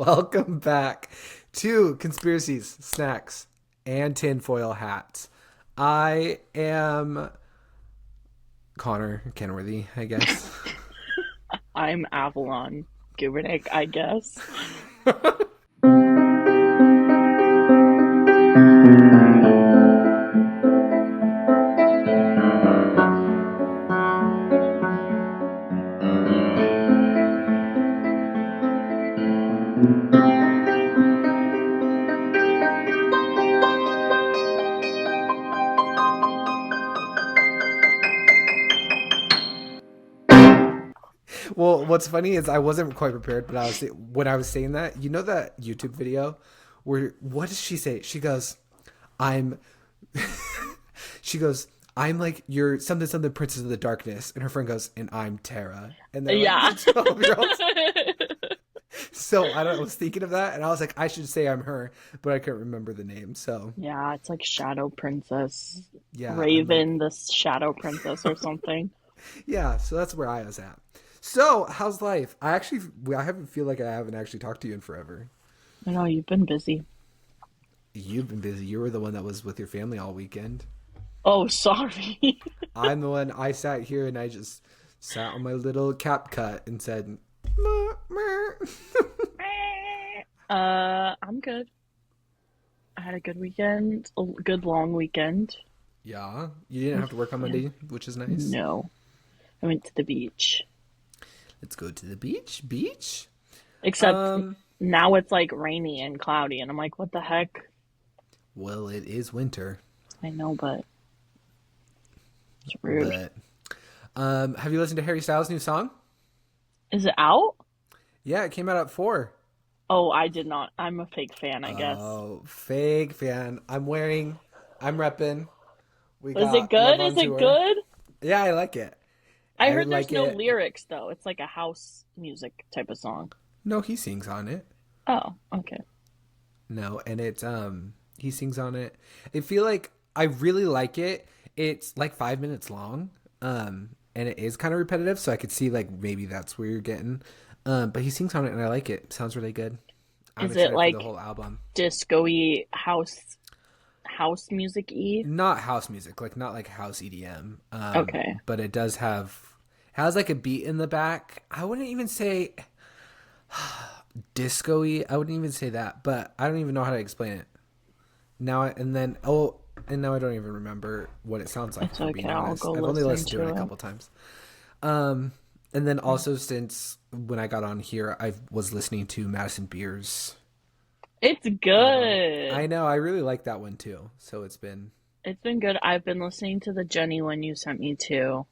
Welcome back to Conspiracies, Snacks, and Tinfoil Hats. I am Connor Kenworthy, I guess. I'm Avalon Gubernick, I guess. Well, what's funny is I wasn't quite prepared, but when I was saying that, you know that YouTube video where what does she say? She goes, "I'm," she goes, "I'm like your something something princess of the darkness," and her friend goes, "And I'm Tara," and they're like Yeah. 12-year-olds. So I was thinking of that, and I was like, I should say I'm her, but I couldn't remember the name. So Yeah, it's like Shadow Princess. yeah, I'm like, Raven, the Shadow Princess or something. yeah. So that's where I was at. So how's life? I haven't feel like I haven't actually talked to you in forever. I know you've been busy. You've been busy. You were the one that was with your family all weekend. Oh, sorry. I'm the one. I sat here and I just sat on my little cap cut and said, "Meh, meh." I'm good. I had a good weekend, a good long weekend. Yeah, you didn't have to work on Yeah. Monday, which is nice. No, I went to the beach. Let's go to the beach. Beach. Except Um. now it's like rainy and cloudy, and I'm like, what the heck? Well, it is winter, I know, but it's rude. but have you listened to Harry Styles' new song? Is it out? Yeah, it came out at 4. Oh, I did not. I'm a fake fan, I guess. Oh, fake fan. I'm repping. We Is it got Love good? on Is it Tour. good? Yeah, I like it. I I heard there's like no it. lyrics though. It's like a house music type of song. No, he sings on it. Oh, okay. No, and it's he sings on it. I feel like I really like it. It's like 5 minutes long. And it is kind of repetitive, so I could see like maybe that's where you're getting. But he sings on it and I like it. Sounds really good. I'm Is it excited for the like whole album. disco-y house music-y? Not house music, like not like house EDM. Okay. But it does has like a beat in the back. I wouldn't even say disco-y. I wouldn't even say that, but I don't even know how to explain it. And now I don't even remember what it sounds like, It's if I'm being okay. I'll honest. go I've only listen listened to it a to it. couple times. And then also since when I got on here, I was listening to Madison Beer's It's album. good. I know, I really like that one too. So it's been It's been good. I've been listening to the Jenny one you sent me too,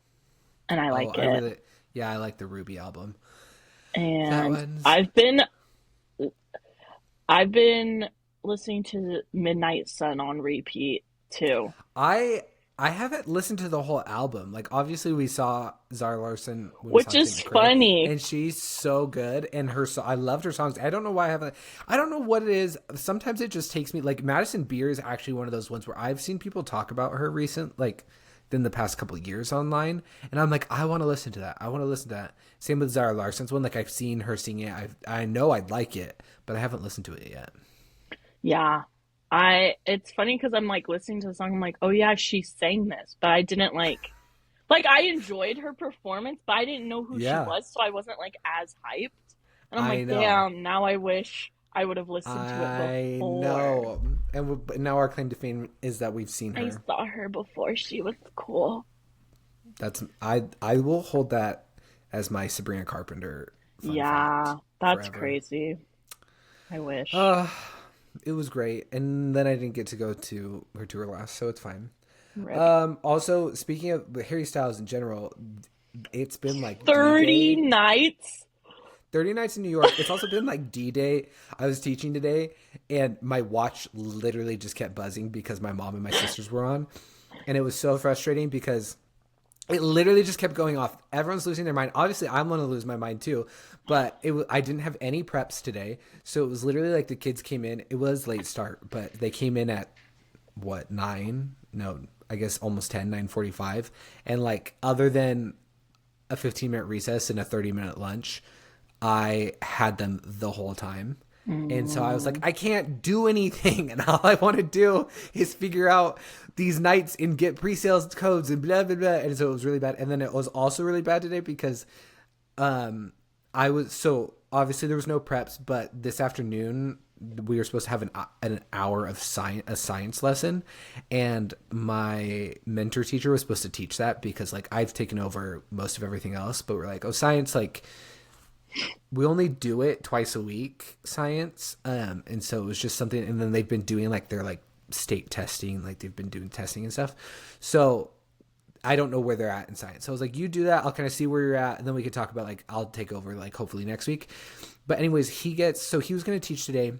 and I oh, like it. I like the Ruby album. That And one's I've been listening to Midnight Sun on repeat too. I I haven't listened to the whole album. Like obviously we saw Zara Larson when we saw Which Tate is McRae, funny. and she's so good. And I loved her songs. I don't know why I haven't. I don't know what it is. Sometimes it just takes me. Like Madison Beer is actually one of those ones where I've seen people talk about her like in the past couple of years online, and I'm like, I want to listen to that. I want to listen to that. Same with Zara Larson's one. Like I've seen her sing it. I know I'd like it, but I haven't listened to it yet. Yeah. It's funny because I'm like listening to the song, I'm like, oh yeah, she sang this, but I didn't like I enjoyed her performance, but I didn't know who she Yeah, was, so I wasn't like as hyped. And I'm I like, know. damn, now I wish I would have listened to it I before. know. But now our claim to fame is that we've seen I her. saw her before she was cool. I will hold that as my Sabrina Carpenter fun fact Yeah, that's forever. crazy. I wish. Uh it was great, and then I didn't get to go to her tour last, so it's fine. Rip. Also, speaking of Harry Styles in general, it's been like D 30 Day, nights? 30 nights in New York. It's also been like D Day. I was teaching today, and my watch literally just kept buzzing because my mom and my sisters were on, and it was so frustrating because it literally just kept going off. Everyone's losing their mind. Obviously, I'm going to lose my mind too. But I didn't have any preps today, so it was literally like the kids came in. It was late start, but they came in at what 9? No, I guess almost 10, 9:45. And like other than a 15-minute recess and a 30-minute lunch, I had them the whole time. And so I was like, I can't do anything. And all I want to do is figure out these nights and get pre-sales codes and blah, blah, blah. And so it was really bad. And then it was also really bad today because so obviously there was no preps, but this afternoon we were supposed to have an hour of a science lesson. And my mentor teacher was supposed to teach that because like I've taken over most of everything else. But we're like, oh, science, like... we only do it twice a week, science. And so it was just something, and then they've been doing like their like state testing, like they've been doing testing and stuff. So I don't know where they're at in science. So I was like, you do that. I'll kind of see where you're at. And then we could talk about like, I'll take over like hopefully next week. But anyways, he was going to teach today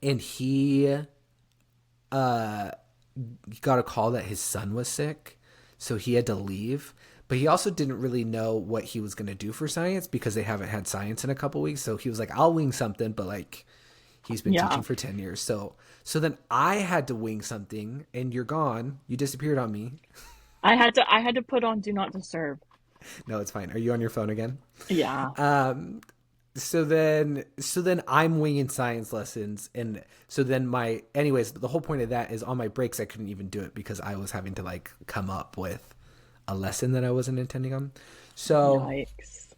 and he got a call that his son was sick. So he had to leave. But he also didn't really know what he was going to do for science because they haven't had science in a couple weeks. So he was like, I'll wing something. But like, he's been teaching for 10 years. So then I had to wing something and you're gone. You disappeared on me. I had to put on Do Not Disturb. No, it's fine. Are you on your phone again? Yeah. So then I'm winging science lessons. And so then anyways, the whole point of that is on my breaks, I couldn't even do it because I was having to like come up with a lesson that I wasn't intending on. So, yikes.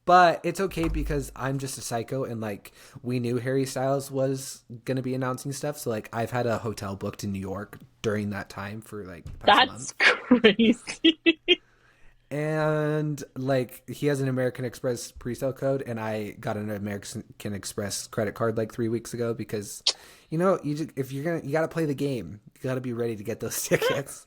But it's okay because I'm just a psycho and like we knew Harry Styles was going to be announcing stuff. So like I've had a hotel booked in New York during that time for like the past month. Crazy. And like he has an American Express pre-sale code and I got an American Express credit card like 3 weeks ago because you got to play the game. You got to be ready to get those tickets.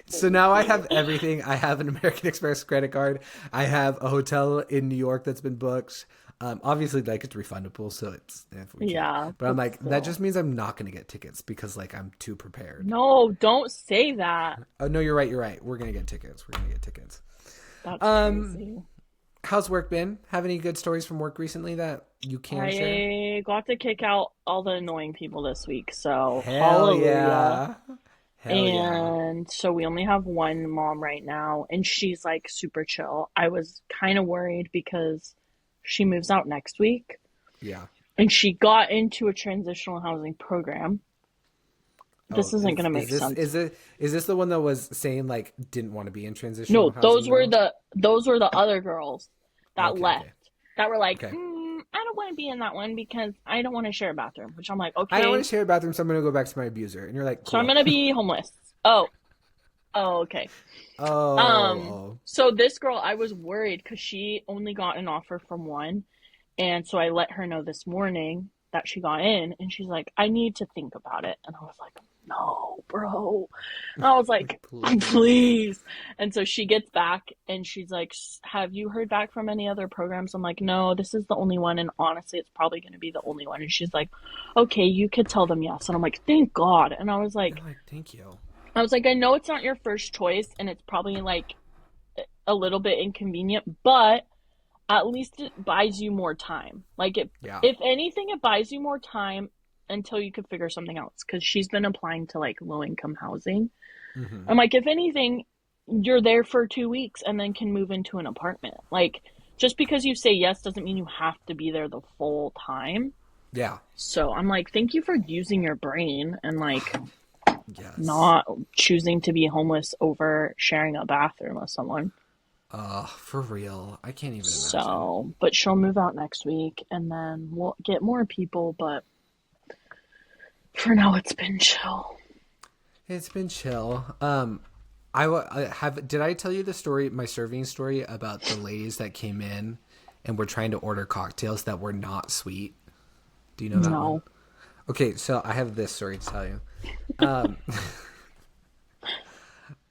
So now I have everything. I have an American Express credit card. I have a hotel in New York that's been booked. Obviously, like it's refundable, so it's But I'm like, that just means I'm not going to get tickets because like I'm too prepared. No, don't say that. Oh no, you're right. We're gonna get tickets. That's crazy. How's work been? Have any good stories from work recently that you can share? I got to kick out all the annoying people this week, so Hell hallelujah. Yeah. So we only have one mom right now, and she's like super chill. I was kind of worried because she moves out next week. Yeah. And she got into a transitional housing program. This isn't going to make sense. Is this the one that was saying like didn't want to be in transitional housing? No, those were the other girls that left. Okay. That were like, I don't want to be in that one because I don't want to share a bathroom. Which I'm like, okay. I don't want to share a bathroom, so I'm going to go back to my abuser. And you're like, cool. So I'm going to be homeless. Oh, okay. So this girl, I was worried because she only got an offer from one. And so I let her know this morning that she got in. And she's like, I need to think about it. And I was like, no, bro. And I was like, please. And so she gets back and she's like, have you heard back from any other programs? I'm like, no, this is the only one. And honestly, it's probably going to be the only one. And she's like, okay, you could tell them yes. And I'm like, thank God. And I was like, thank you. I was like, I know it's not your first choice and it's probably like a little bit inconvenient, but at least it buys you more time. Like if anything, it buys you more time until you could figure something else. Cause she's been applying to like low income housing. Mm-hmm. I'm like, if anything, you're there for 2 weeks and then can move into an apartment. Like just because you say yes doesn't mean you have to be there the full time. Yeah. So I'm like, thank you for using your brain and like not choosing to be homeless over sharing a bathroom with someone. For real. I can't even imagine. So, but she'll move out next week and then we'll get more people, but for now it's been chill. It's been chill. Did I tell you the story, my serving story about the ladies that came in and were trying to order cocktails that were not sweet? Do you know that one? Okay, so I have this story to tell you.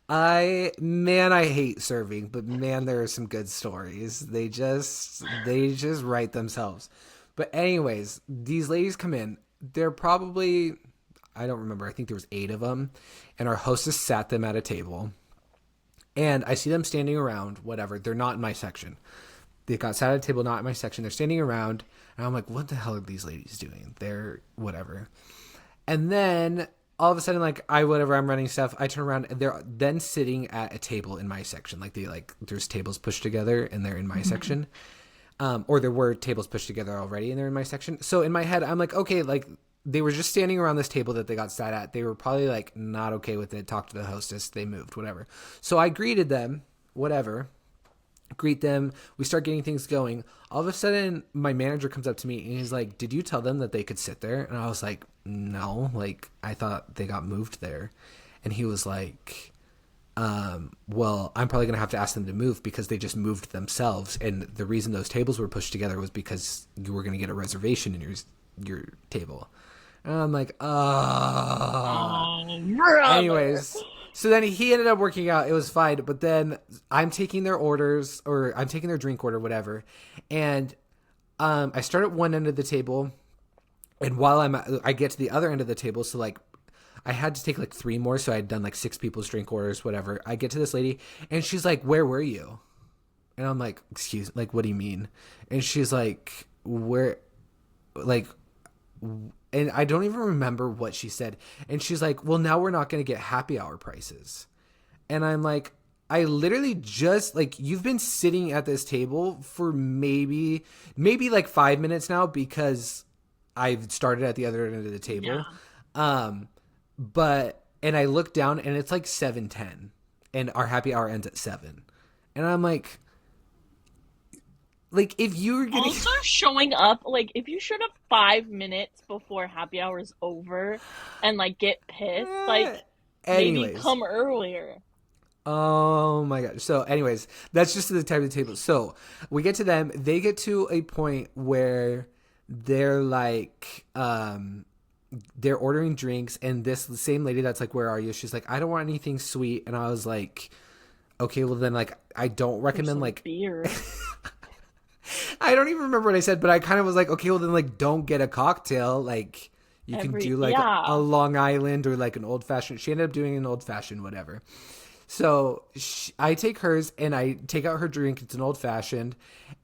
I hate serving, but man, there are some good stories. They just write themselves. But anyways, these ladies come in. They're probably, I don't remember. I think there was 8 of them, and our hostess sat them at a table. And I see them standing around. Whatever, they're not in my section. They got sat at a table, not in my section. They're standing around, and I'm like, what the hell are these ladies doing? They're whatever. And then all of a sudden, like I'm running stuff. I turn around and they're then sitting at a table in my section. There's tables pushed together and they're in my section. or there were tables pushed together already and they're in my section. So in my head, I'm like, okay, like they were just standing around this table that they got sat at. They were probably like not okay with it. Talked to the hostess. They moved, whatever. So I greeted them, whatever. Greet them. We start getting things going. All of a sudden, my manager comes up to me and he's like, "Did you tell them that they could sit there?" And I was like, "No, like I thought they got moved there." And he was like, well, I'm probably going to have to ask them to move because they just moved themselves. And the reason those tables were pushed together was because you were going to get a reservation in your table." And I'm like, oh. Anyways, so then he ended up working out. It was fine. But then I'm taking their orders, or I'm taking their drink order, whatever. And I start at one end of the table. And while I get to the other end of the table, so like I had to take like 3 more. So I had done like 6 people's drink orders, whatever. I get to this lady and she's like, "Where were you?" And I'm like, "Excuse, like, what do you mean?" And she's like, "Where, like," and I don't even remember what she said. And she's like, "Well, now we're not going to get happy hour prices." And I'm like, I literally just, like, you've been sitting at this table for maybe like 5 minutes now because I've started at the other end of the table. Yeah. And I look down and it's like 7:10 and our happy hour ends at 7. And I'm like, if you were getting also showing up, like, if you showed up 5 minutes before happy hour is over and like get pissed, like, maybe come earlier. Oh my god. So anyways, that's just the type of table. So we get to them, they get to a point where they're like, they're ordering drinks, and the same lady that's like, "Where are you?" She's like, "I don't want anything sweet." And I was like, okay, well then, like, I don't recommend like beer. I don't even remember what I said, but I kind of was like, okay, well then, like, don't get a cocktail. Like, you can do like a Long Island or like an old fashioned. She ended up doing an old fashioned, whatever. So I take hers and I take out her drink. It's an old fashioned.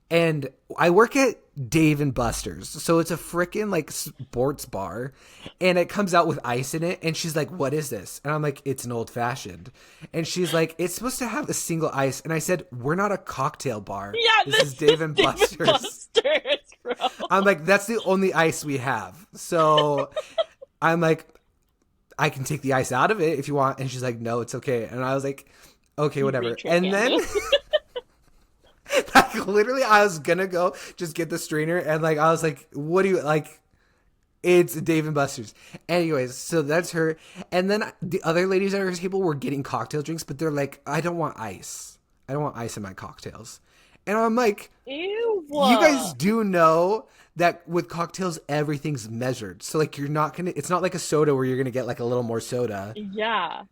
And I work at Dave and Buster's. So it's a freaking like sports bar, and it comes out with ice in it. And she's like, "What is this?" And I'm like, "It's an old fashioned." And she's like, "It's supposed to have a single ice." And I said, "We're not a cocktail bar. Yeah, this is Dave and Buster's. Bro. I'm like, "That's the only ice we have." So I'm like, "I can take the ice out of it if you want." And she's like, "No, it's okay." And I was like, "Okay, whatever." And then like, literally, I was gonna go just get the strainer, and like I was like, "What do you like?" It's Dave and Buster's. Anyways, so that's her. And then the other ladies at her table were getting cocktail drinks, but they're like, "I don't want ice. I don't want ice in my cocktails." And I'm like, ew. You guys do know that with cocktails, everything's measured. So like, you're not gonna. It's not like a soda where you're gonna get like a little more soda. Yeah,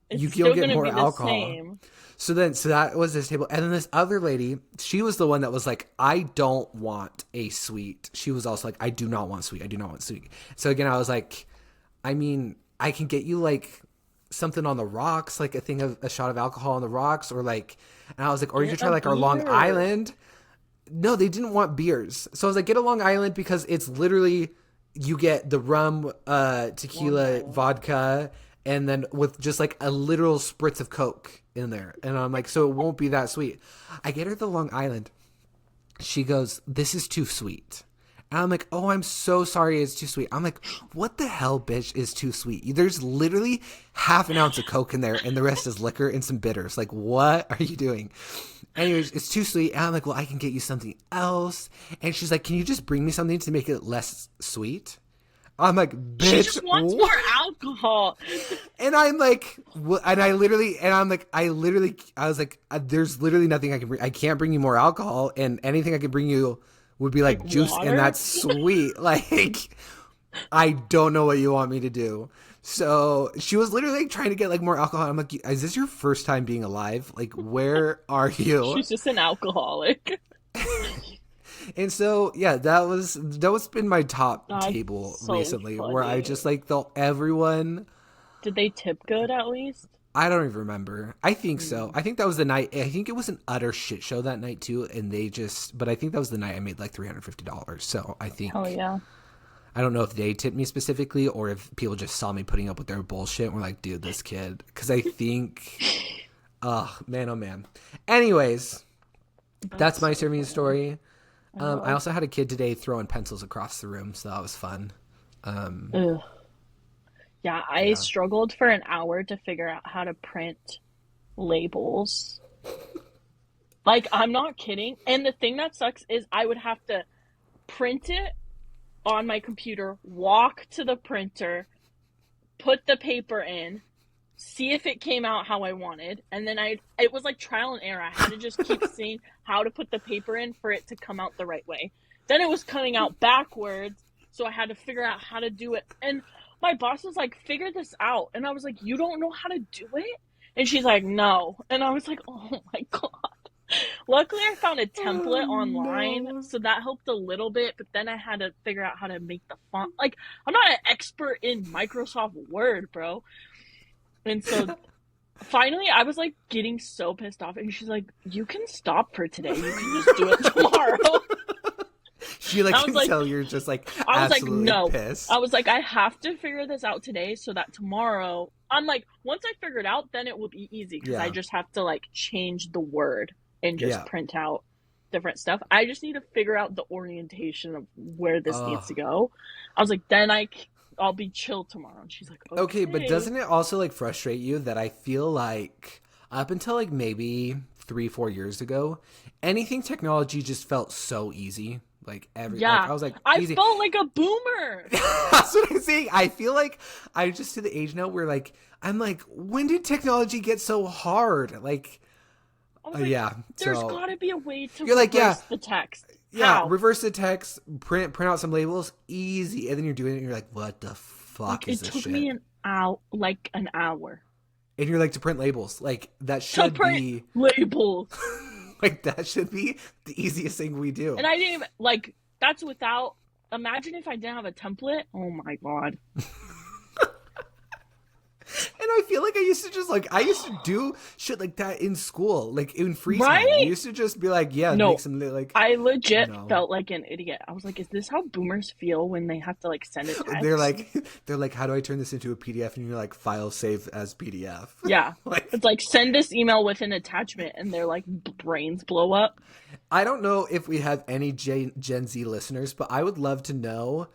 you'll get more alcohol. So that was this table. And then this other lady, she was the one that was like, "I don't want a sweet." She was also like, "I do not want sweet. I do not want sweet." So again, I was like, I mean, I can get you like something on the rocks, like a shot of alcohol on the rocks, or like, and I was like, or you could try like our Long Island. No, they didn't want beers. So I was like, get a Long Island because it's literally, you get the rum, tequila, vodka, and then with just like a literal spritz of Coke in there. And I'm like, so it won't be that sweet. I get her the Long Island. She goes, "This is too sweet." And I'm like, "Oh, I'm so sorry, it's too sweet." I'm like, "What the hell, bitch, is too sweet? There's literally half an ounce of Coke in there and the rest is liquor and some bitters. Like, what are you doing?" Anyways, "It's too sweet." And I'm like, "Well, I can get you something else." And she's like, "Can you just bring me something to make it less sweet?" I'm like, "Bitch, she just wants more alcohol." And I'm like, I was like, "There's literally nothing I can bring. I can't bring you more alcohol, and anything I could bring you would be like juice, water? And that's sweet." Like, I don't know what you want me to do. So she was literally like trying to get like more alcohol. I'm like, "Is this your first time being alive? Like, where are you?" She's just an alcoholic. And so, yeah, that was been my top table so recently, funny. where I just like everyone. Did they tip good at least? I don't even remember. I think so. I think that was the night. I think it was an utter shit show that night too, and but I think that was the night I made like $350. So I think. Hell yeah. I don't know if they tipped me specifically or if people just saw me putting up with their bullshit and were like, "Dude, this kid," because I think. Oh man. Anyways, that's my serving story. I I know. also had a kid today throwing pencils across the room, so that was fun. Ugh. Yeah, I Yeah. struggled for an hour to figure out how to print labels. Like, I'm not kidding. And the thing that sucks is I would have to print it on my computer, walk to the printer, put the paper in, see if it came out how I wanted, and then it was like trial and error. I had to just keep seeing how to put the paper in for it to come out the right way. Then it was coming out backwards, so I had to figure out how to do it. And my boss was like, "Figure this out." And I was like, "You don't know how to do it?" And she's like, "No." And I was like, "Oh my God." Luckily, I found a Oh template online, no. so that helped a little bit, but then I had to figure out how to make the font. Like, I'm not an expert in Microsoft Word, bro. And so finally, I was like getting so pissed off, and she's like, "You can stop for today. You can just do it tomorrow." She like I was can like, tell you're just like I was like, absolutely no. I pissed. was like, I have to figure this out today so that tomorrow, I'm like, once I figure it out, then it will be easy because I Yeah. just have to like change the word and just Yeah. print out different stuff. I just need to figure out the orientation of where this needs to go. I was like, I'll be chill tomorrow. And she's like, Okay, but okay. doesn't it also like frustrate you that I feel like up until like maybe 3, 4 years ago, anything technology just felt so easy. Like Yeah, I was like I easy. felt like a boomer. That's what I'm saying. I feel like I'm just to the age now where like I'm like, when did technology get so hard? Like, I was like, yeah. there's So got to be a way to you're like, yeah, reverse the text. yeah. How? Reverse the text, print out some labels, easy, and then you're doing it, and you're like, what the Like fuck is it this took me shit? an hour And you're like to print labels, like that to should print be labels. like that should be the easiest thing we do. And I didn't even, like, that's without, imagine if I didn't have a template. Oh my God. And I feel like I used to do shit like that in school, like in free time. We Right? used to just be like, yeah, make No, some like, I legit no. felt like an idiot. I was like, is this how boomers feel when they have to like send a They're text? like, they're like, how do I turn this into a PDF? And you're like, file save as PDF. Yeah. Like, It's like, send this email with an attachment, and their like brains blow up. I don't know if we have any Gen Z listeners, but I would love to know,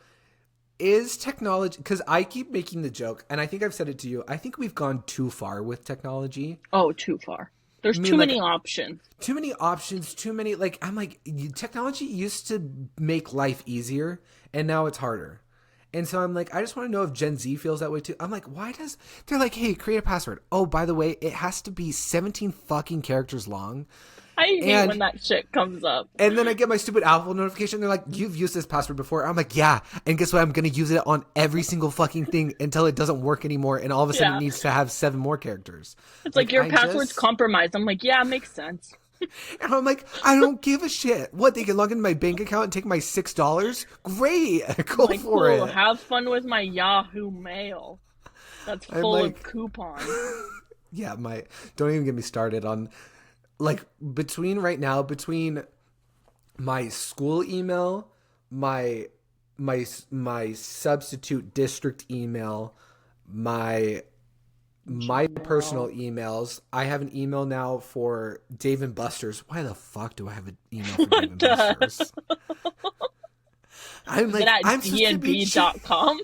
is technology, because I keep making the joke, and I think I've said it to you, I think we've gone too far with technology. Oh, too far. I There's mean, too like, many options. too many options, too many, like, I'm like, technology used to make life easier, and now it's harder. And so I'm like, I just want to know if Gen Z feels that way too. I'm like, they're like, hey, create a password. Oh, by the way, it has to be 17 fucking characters long. I hate when And that shit comes up. And then I get my stupid Apple notification. They're like, you've used this password before. I'm like, yeah. And guess what? I'm going to use it on every single fucking thing until it doesn't work anymore. And all of a sudden it Yeah. needs to have 7 more characters. It's like, your password's just, compromised. I'm like, yeah, it makes sense. and I'm like, I don't give a shit. What? They can log into my bank account and take my $6? Great. Go I'm like, for cool, it. have fun with my Yahoo Mail. That's I'm full like, of coupons. yeah, don't even get me started on, like, between my school email, my substitute district email, my personal emails. I have an email now for Dave and Buster's. Why the fuck do I have an email for Dave and Buster's? I'm Is like, it at I'm supposed to be dnb.com?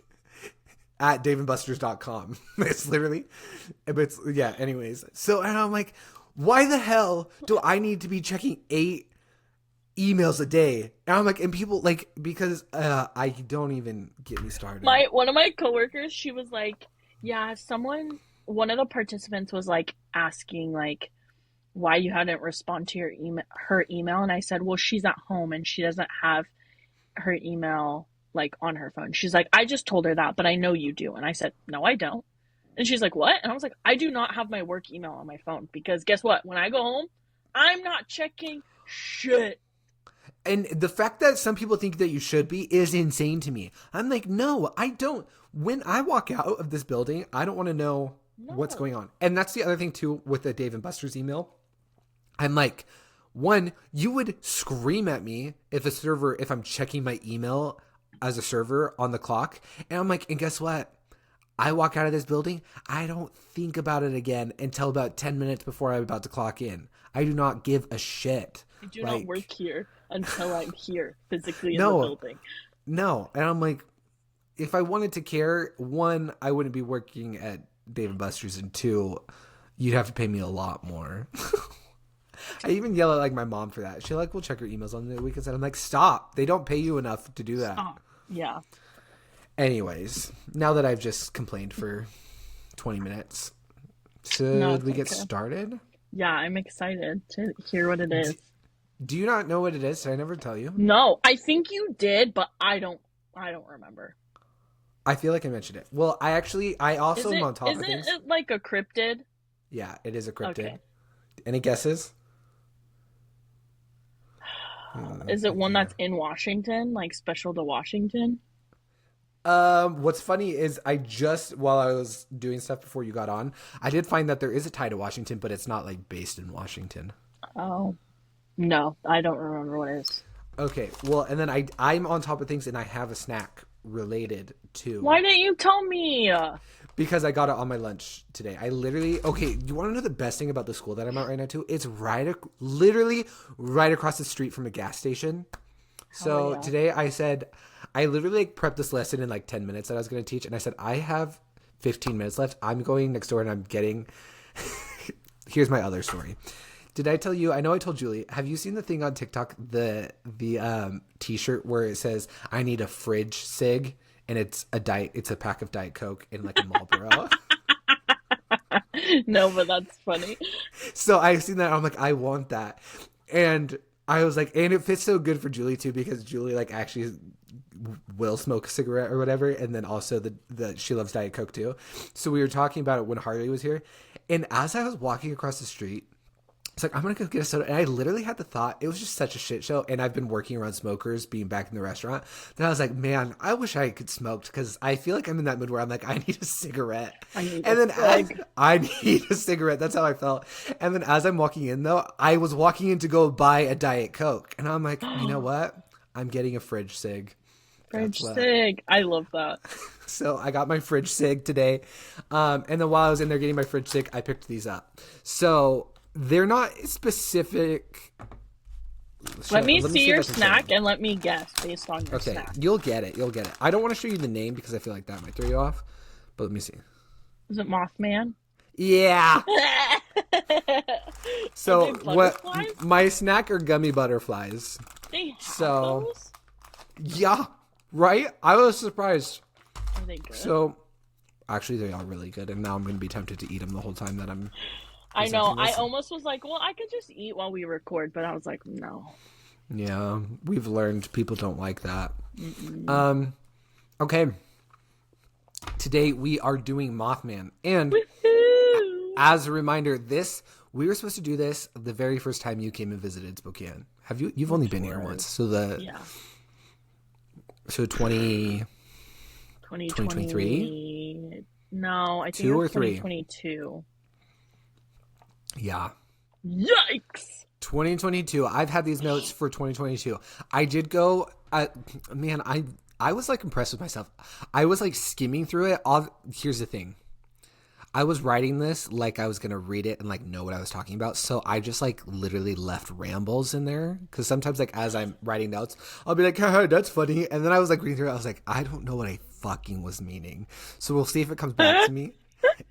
at daveandbusters.com. It's literally, it's, yeah, anyways. So, and I'm like, why the hell do I need to be checking 8 emails a day? And I'm like, and people like, because I don't even get me started. One of my coworkers, she was like, yeah, one of the participants was like asking like why you hadn't responded to her email, and I said, well, she's at home and she doesn't have her email like on her phone. She's like, I just told her that, but I know you do. And I said, no, I don't. And she's like, what? And I was like, I do not have my work email on my phone, because guess what? When I go home, I'm not checking shit. And the fact that some people think that you should be is insane to me. I'm like, no, I don't. When I walk out of this building, I don't want to know what's going on. And that's the other thing too with the Dave and Buster's email. I'm like, one, you would scream at me if I'm checking my email as a server on the clock. And I'm like, and guess what? I walk out of this building, I don't think about it again until about 10 minutes before I'm about to clock in. I do not give a shit. I do not Like, work here until I'm here physically in the no, building. no. And I'm like, if I wanted to care, one, I wouldn't be working at Dave and Buster's, and two, you'd have to pay me a lot more. I even yell at like my mom for that. She like, we'll check your emails on the weekends. And I'm like, stop. They don't pay you enough to do that. Stop. Yeah. Anyways, now that I've just complained for 20 minutes, No, should we it's get okay. started? Yeah, I'm excited to hear what it is. Do you not know what it is? Did I never tell you? No, I think you did, but I don't remember. I feel like I mentioned it. Well, I also am on top of Isn't things. it like a cryptid? Yeah, it is a cryptid. Okay. Any guesses? Is it one that's in Washington, like special to Washington? What's funny is while I was doing stuff before you got on, I did find that there is a tie to Washington, but it's not like based in Washington. Oh, no, I don't remember what it is. Okay, well, and then I'm on top of things, and I have a snack related to. Why didn't you tell me? Because I got it on my lunch today. Okay, you want to know the best thing about the school that I'm at right now too? It's literally right across the street from a gas station. So today I literally like prepped this lesson in like 10 minutes that I was going to teach. And I said, I have 15 minutes left. I'm going next door and I'm getting, here's my other story. Did I tell you, I know I told Julie, have you seen the thing on TikTok, the t-shirt where it says, I need a fridge cig? And it's a pack of Diet Coke in like a Marlboro. No, but that's funny. So I've seen that. I'm like, I want that. And I was like, and it fits so good for Julie too, because Julie like actually will smoke a cigarette or whatever. And then also she loves Diet Coke too. So we were talking about it when Harley was here. And as I was walking across the street, it's like, I'm going to go get a soda. And I literally had the thought, it was just such a shit show. And I've been working around smokers, being back in the restaurant. Then I was like, man, I wish I could smoke, because I feel like I'm in that mood where I'm like, I need a cigarette. I need a cigarette. That's how I felt. And then as I'm walking in, though, I was walking in to go buy a Diet Coke. And I'm like, you know what? I'm getting a fridge cig. Fridge cig. I love that. So I got my fridge cig today. And then while I was in there getting my fridge cig, I picked these up. So they're not specific. Let me see your snack and let me guess based on your snack. Okay, you'll get it. I don't want to show you the name because I feel like that might throw you off. But let me see. Is it Mothman? Yeah. So what? My snack are gummy butterflies. They have those? Yeah, right? I was surprised. Are they good? So actually they are really good, and now I'm going to be tempted to eat them the whole time that I'm I know. I almost was like, well, I could just eat while we record, but I was like, no. Yeah, we've learned people don't like that. Okay. Today we are doing Mothman. And as a reminder, we were supposed to do this the very first time you came and visited Spokane. You've only been here once. So so 2023? No, I think it was 2022. Yeah. Yikes! 2022. I've had these notes for 2022. I did go, man, I was like impressed with myself. I was like skimming through it. Here's the thing. I was writing this like I was going to read it and like know what I was talking about. So I just like literally left rambles in there. Cause sometimes like as I'm writing notes, I'll be like, haha, that's funny. And then I was like reading through it. I was like, I don't know what I fucking was meaning. So we'll see if it comes back to me.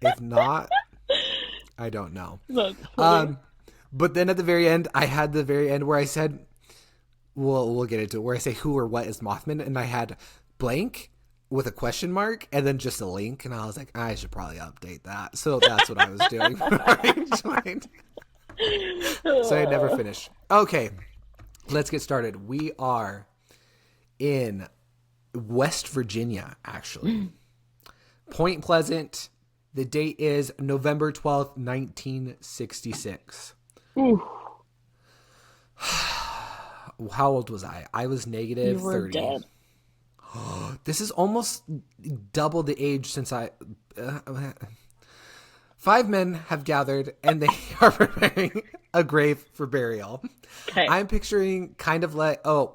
If not, I don't know. But then at the very end, I had the very end where I said, we'll get into it, where I say who or what is Mothman, and I had blank with a question mark and then just a link, and I was like, I should probably update that. So that's what I was doing when I joined. So I never finished. Okay, let's get started. We are in West Virginia, actually. Point Pleasant. The date is November 12th, 1966. Ooh. How old was I? I was negative You were 30. Dead. This is almost double the age since I... 5 men have gathered and they are preparing a grave for burial. Okay. I'm picturing kind of like... Oh,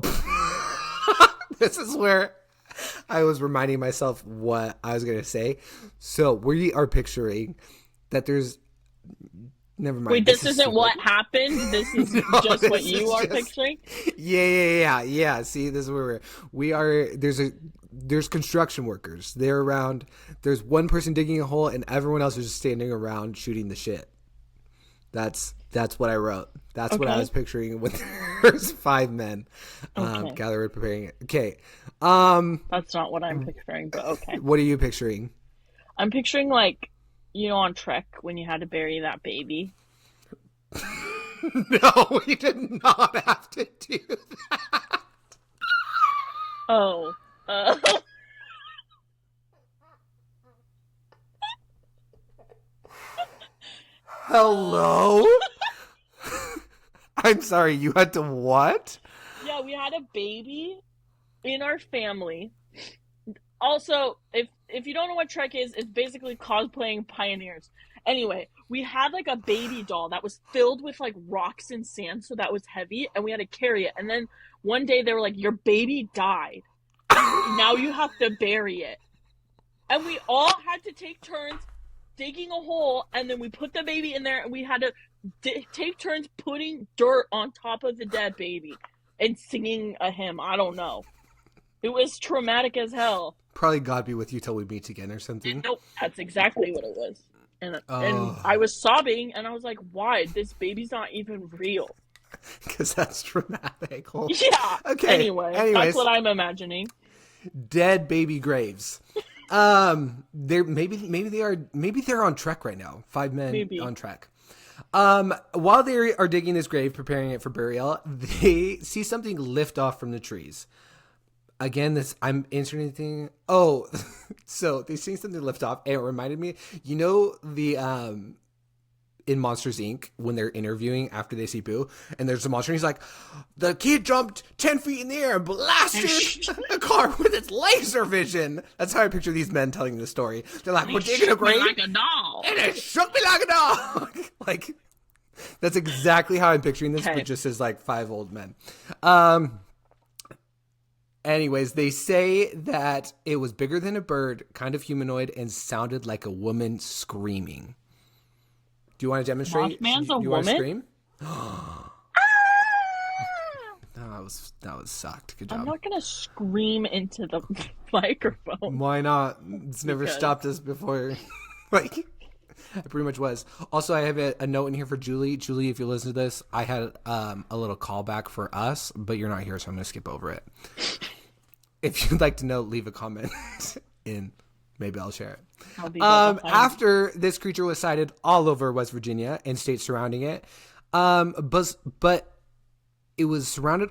this is where I was reminding myself what I was going to say. So we are picturing that there's Never mind. Wait, this is isn't what stupid. happened? This is No, just what this you is are just picturing? yeah. See, this is where we are. There's construction workers. They're around. There's one person digging a hole, and everyone else is just standing around shooting the shit. That's what I wrote. That's what I was picturing when there's 5 men gathered preparing it. Okay. That's not what I'm picturing, but okay. What are you picturing? I'm picturing like, on Trek when you had to bury that baby. No, we did not have to do that. Oh. Hello? I'm sorry, you had to what? Yeah, we had a baby in our family. Also, if you don't know what Trek is, it's basically cosplaying pioneers. Anyway, we had like a baby doll that was filled with like rocks and sand, so that was heavy, and we had to carry it. And then one day they were like, "Your baby died. Now you have to bury it." And we all had to take turns digging a hole, and then we put the baby in there, and we had to take turns putting dirt on top of the dead baby and singing a hymn. I don't know. It was traumatic as hell. Probably God be with you till we meet again or something. Nope, that's exactly what it was. And I was sobbing, and I was like, why? This baby's not even real. Because that's traumatic. Yeah. Okay. Anyways, that's what I'm imagining. Dead baby graves. They're maybe they're on Trek right now. 5 men on Trek. While they are digging this grave, preparing it for burial, they see something lift off from the trees. Again, I'm answering anything. Oh, so they see something lift off, and it reminded me, the in Monsters Inc. when they're interviewing after they see Boo, and there's a monster, and he's like, the kid jumped 10 feet in the air and blasted the car with its laser vision. That's how I picture these men telling the story. They're like, we're digging a grave, like a doll, and it shook me like a dog. Like, that's exactly how I'm picturing this, but just as like 5 old men. Anyways, they say that it was bigger than a bird, kind of humanoid, and sounded like a woman screaming. Do you want to demonstrate? Mothman's a woman? Want to scream? That was sucked. Good job. I'm not gonna scream into the microphone. Why not? It's never stopped us before. Like, I pretty much was. Also, I have a note in here for Julie. Julie, if you listen to this, I had a little callback for us, but you're not here, so I'm going to skip over it. If you'd like to know, leave a comment in. Maybe I'll share it. After this creature was sighted all over West Virginia and states surrounding it, but it was surrounded.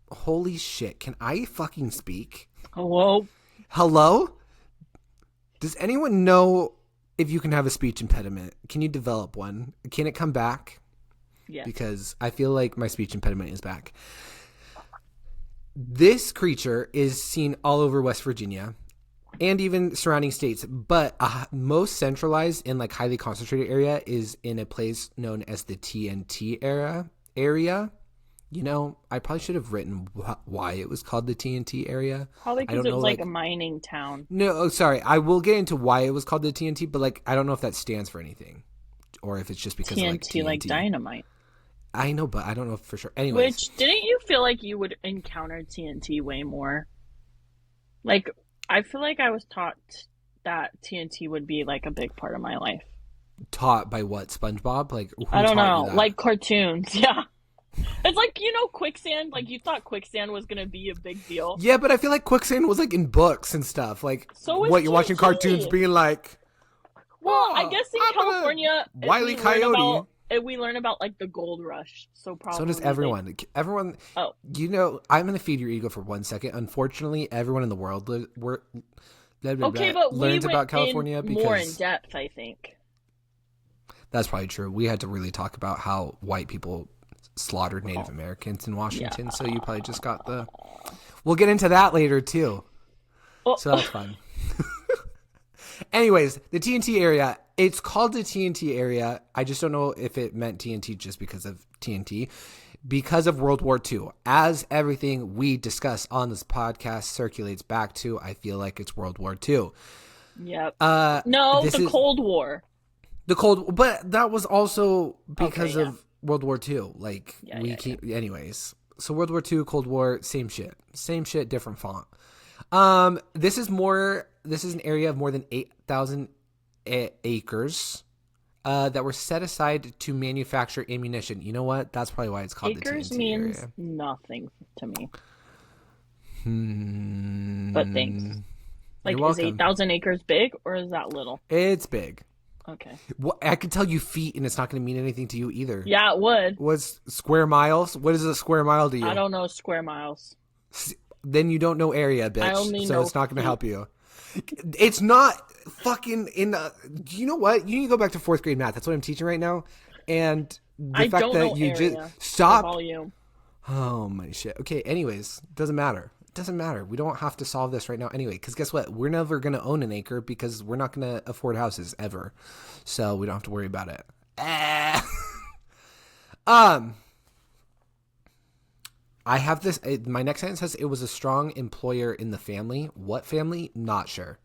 Holy shit! Can I fucking speak? Hello? Does anyone know if you can have a speech impediment? Can you develop one? Can it come back? Yeah. Because I feel like my speech impediment is back. This creature is seen all over West Virginia and even surrounding states, but most centralized in like highly concentrated area is in a place known as the TNT area. I probably should have written why it was called the TNT area. Probably because it was like a mining town. No, sorry. I will get into why it was called the TNT, but like I don't know if that stands for anything, or if it's just because TNT, like dynamite. I know, but I don't know for sure. Anyways, which didn't you feel like you would encounter TNT way more? Like, I feel like I was taught that TNT would be like a big part of my life. Taught by what? SpongeBob? Like, who I don't taught know. Like cartoons, yeah. It's like, quicksand. Like, you thought quicksand was gonna be a big deal. Yeah, but I feel like quicksand was like in books and stuff. Like, so what you're watching cartoons being like. Well, I guess in California, Wile E. Coyote. We learn about like the gold rush, so probably. So does everyone. Everyone. Oh. I'm gonna feed your ego for 1 second. Unfortunately, everyone in the world learns about California because more in depth. I think that's probably true. We had to really talk about how white people slaughtered Native Americans in Washington, so you probably just got the. We'll get into that later too. So that's fine. Anyways, the TNT area, it's called the TNT area. I just don't know if it meant TNT just because of TNT. Because of World War II. As everything we discuss on this podcast circulates back to, I feel like it's World War II. Yep. No, the Cold War. The Cold, but that was also because Okay, yeah. of World War II. Like Yeah, we yeah, yeah. keep, anyways. So World War II, Cold War, same shit, different font. This is more. This is an area of more than 8,000 acres. That were set aside to manufacture ammunition. You know what? That's probably why it's called the Acres TNT means area. nothing to me, but thanks. Hmm. You're Like, is welcome. 8,000 acres big or is that little? It's big. Okay. Well, I could tell you feet, and it's not going to mean anything to you either. Yeah, it would. What's square miles? What is a square mile to I you? don't know square miles. Then you don't know area, I bitch. only So know it's not going to feet. help you. It's not fucking in. You know what? You need to go back to 4th grade math. That's what I'm teaching right now. And the I fact don't that know you area just or stop. volume. Oh my shit. Okay. Anyways, doesn't matter. It doesn't matter. We don't have to solve this right now anyway. Because guess what? We're never going to own an acre because we're not going to afford houses ever. So we don't have to worry about it. I have this. My next sentence says it was a strong employer in the family. What family? Not sure.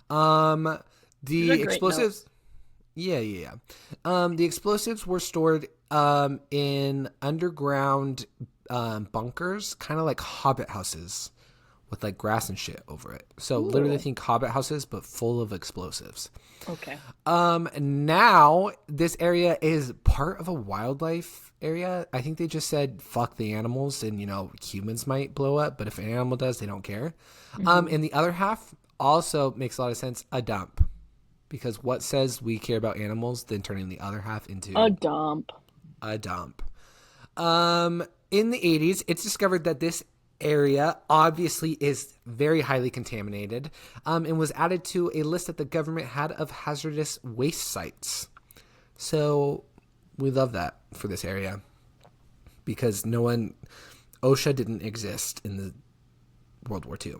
The These are great explosives. notes. Yeah. The explosives were stored in underground bunkers, kind of like hobbit houses with like grass and shit over it. So literally Ooh. think hobbit houses, but full of explosives. Okay. Now this area is part of a wildlife area. I think they just said fuck the animals and humans might blow up, but if an animal does, they don't care. And the other half also makes a lot of sense, a dump. Because what says we care about animals then turning the other half into A dump. a dump. In the 80s, it's discovered that this area obviously is very highly contaminated and was added to a list that the government had of hazardous waste sites. So we love that for this area because OSHA didn't exist in the World War II.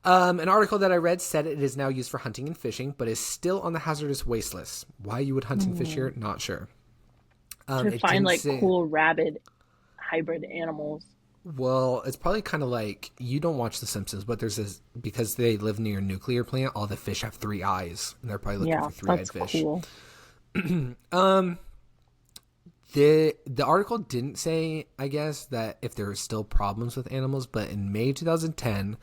An article that I read said it is now used for hunting and fishing, but is still on the hazardous waste list. Why you would hunt and fish here, not sure. To It find didn't like say. cool rabid hybrid animals. Well, it's probably kind of like you don't watch The Simpsons, but there's this because they live near a nuclear plant. All the fish have 3 eyes, and they're probably looking Yeah, for 3-eyed that's fish. cool. The article didn't say, I guess, that if there are still problems with animals, but in May 2010,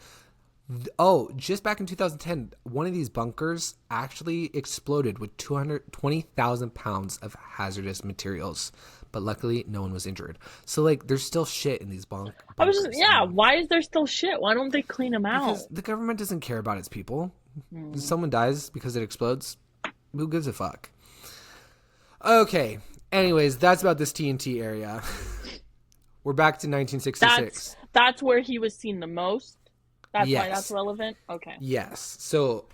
just back in 2010, one of these bunkers actually exploded with 220,000 pounds of hazardous materials. But luckily, no one was injured. So, like, there's still shit in these bunkers. Why is there still shit? Why don't they clean them out? Because the government doesn't care about its people. If someone dies because it explodes, who gives a fuck? Okay. Anyways, that's about this TNT area. We're back to 1966. That's where he was seen the most? That's Yes. why that's relevant? Okay. Yes. So,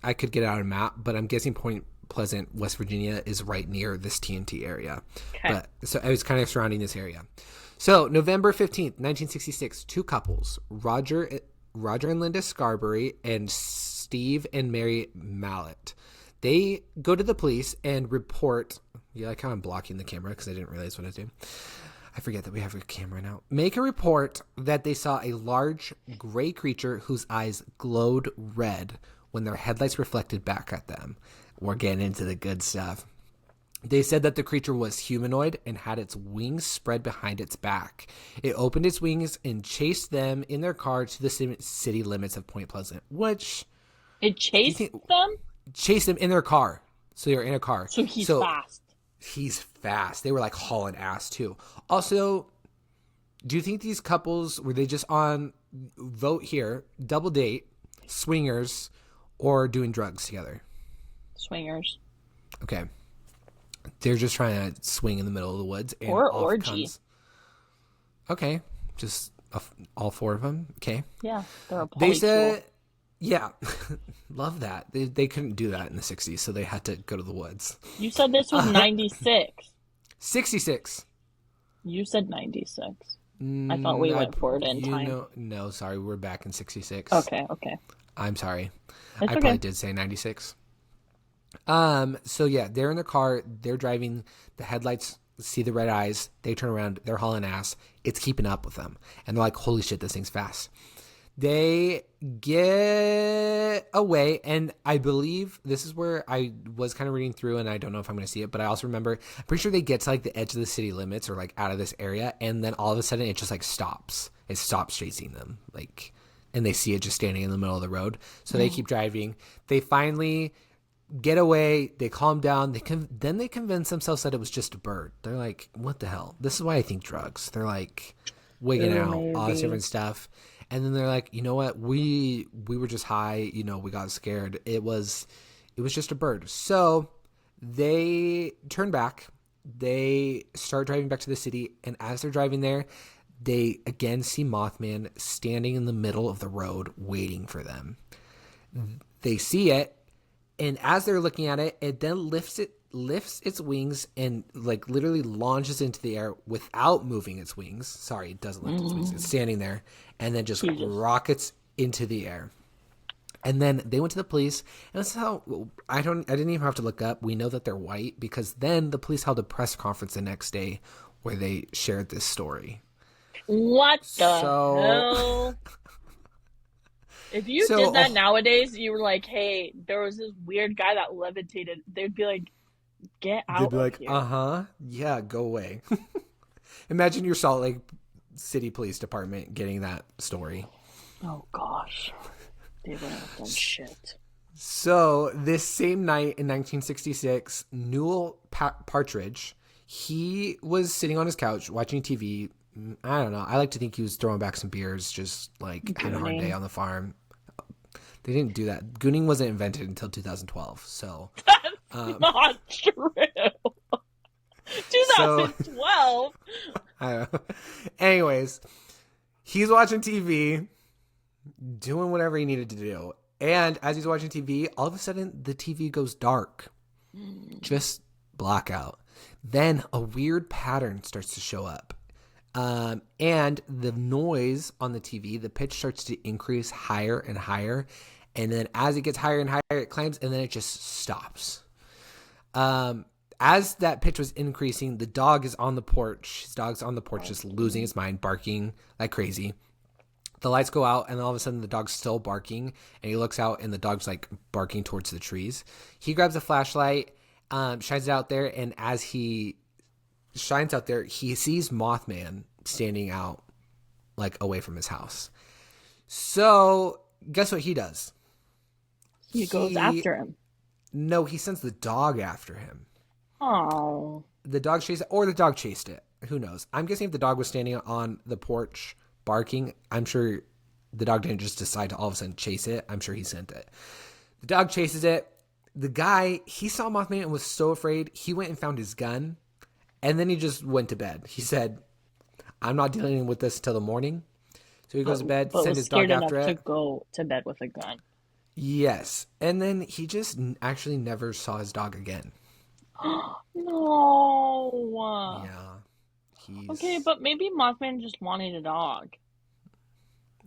I could get out a map, but I'm guessing Point Pleasant, West Virginia is right near this TNT area. Okay. So I was kind of surrounding this area. So November 15th, 1966, 2 couples, Roger and Linda Scarberry and Steve and Mary Mallett. They go to the police and report. Yeah, I kind of blocking the camera because I didn't realize what I was doing. I forget that we have a camera now. Make a report that they saw a large gray creature whose eyes glowed red when their headlights reflected back at them. We're getting into the good stuff. They said that the creature was humanoid and had its wings spread behind its back. It opened its wings and chased them in their car to the city limits of Point Pleasant, which... It chased them? Chased them in their car. So they're in a car. So he's fast. He's fast. They were like hauling ass too. Also, do you think these couples, were they just on vote here, double date, swingers, or doing drugs together? Swingers. Okay. They're just trying to swing in the middle of the woods. And Or off orgy. Okay. Just all 4 of them. Okay. Yeah. They're a They polytool. said, yeah, love that. They couldn't do that in the 60s, so they had to go to the woods. You said this was 96. 66. You said 96. I thought we went forward in time. No, sorry, we're back in 66. Okay. I'm sorry. It's I okay. probably did say 96. So yeah, they're in the car, they're driving, the headlights see the red eyes, they turn around, they're hauling ass. It's keeping up with them. And they're like, holy shit, this thing's fast. They get away, and I believe this is where I was kind of reading through, and I don't know if I'm going to see it, but I also remember, I'm pretty sure they get to like the edge of the city limits or like out of this area, and then all of a sudden it just like stops. It stops chasing them, like, and they see it just standing in the middle of the road. So they keep driving. They finally get away. They calm down. Then they convince themselves that it was just a bird. They're like, what the hell? This is why I think drugs. They're like wigging out, all this different stuff. And then they're like, you know what? We were just high. You know, we got scared. It was just a bird. So they turn back. They start driving back to the city. And as they're driving there, they again see Mothman standing in the middle of the road waiting for them. They see it. And as they're looking at it, it then lifts its wings and like literally launches into the air without moving its wings. Sorry, it doesn't lift its wings. It's standing there and then just rockets into the air. And then they went to the police, and that's how I didn't even have to look up. We know that they're white because then the police held a press conference the next day where they shared this story. What the hell? If you did that nowadays, you were like, hey, there was this weird guy that levitated. They'd be like, get out of here. They'd be like, yeah, go away. Imagine your Salt Lake City Police Department getting that story. Oh, gosh. They wouldn't have done shit. So this same night in 1966, Newell Partridge, he was sitting on his couch watching TV. I don't know. I like to think he was throwing back some beers, just like had a hard day on the farm. They didn't do that. Gooning wasn't invented until 2012. So that's not true. 2012. I don't know. Anyways, he's watching TV, doing whatever he needed to do. And as he's watching TV, all of a sudden the TV goes dark. Just blackout. Then a weird pattern starts to show up. And the noise on the TV, the pitch starts to increase higher and higher. And then as it gets higher and higher, it climbs and then it just stops. As that pitch was increasing, the dog is on the porch. His dog's on the porch, just losing his mind, barking like crazy. The lights go out, and then all of a sudden the dog's still barking, and he looks out, and the dog's like barking towards the trees. He grabs a flashlight, shines it out there, and as he shines out there, he sees Mothman standing out like away from his house. So guess what he does? He goes after him. No, he sends the dog after him. Oh. The dog chased it, or the dog chased it. Who knows? I'm guessing if the dog was standing on the porch barking, I'm sure the dog didn't just decide to all of a sudden chase it. I'm sure he sent it. The dog chases it. The guy, he saw Mothman and was so afraid, he went and found his gun. And then he just went to bed. He said, I'm not dealing with this till the morning. So he goes to bed, sent his dog after it. To go to bed with a gun. Yes. And then he just actually never saw his dog again. No. Yeah. Okay, but maybe Mothman just wanted a dog.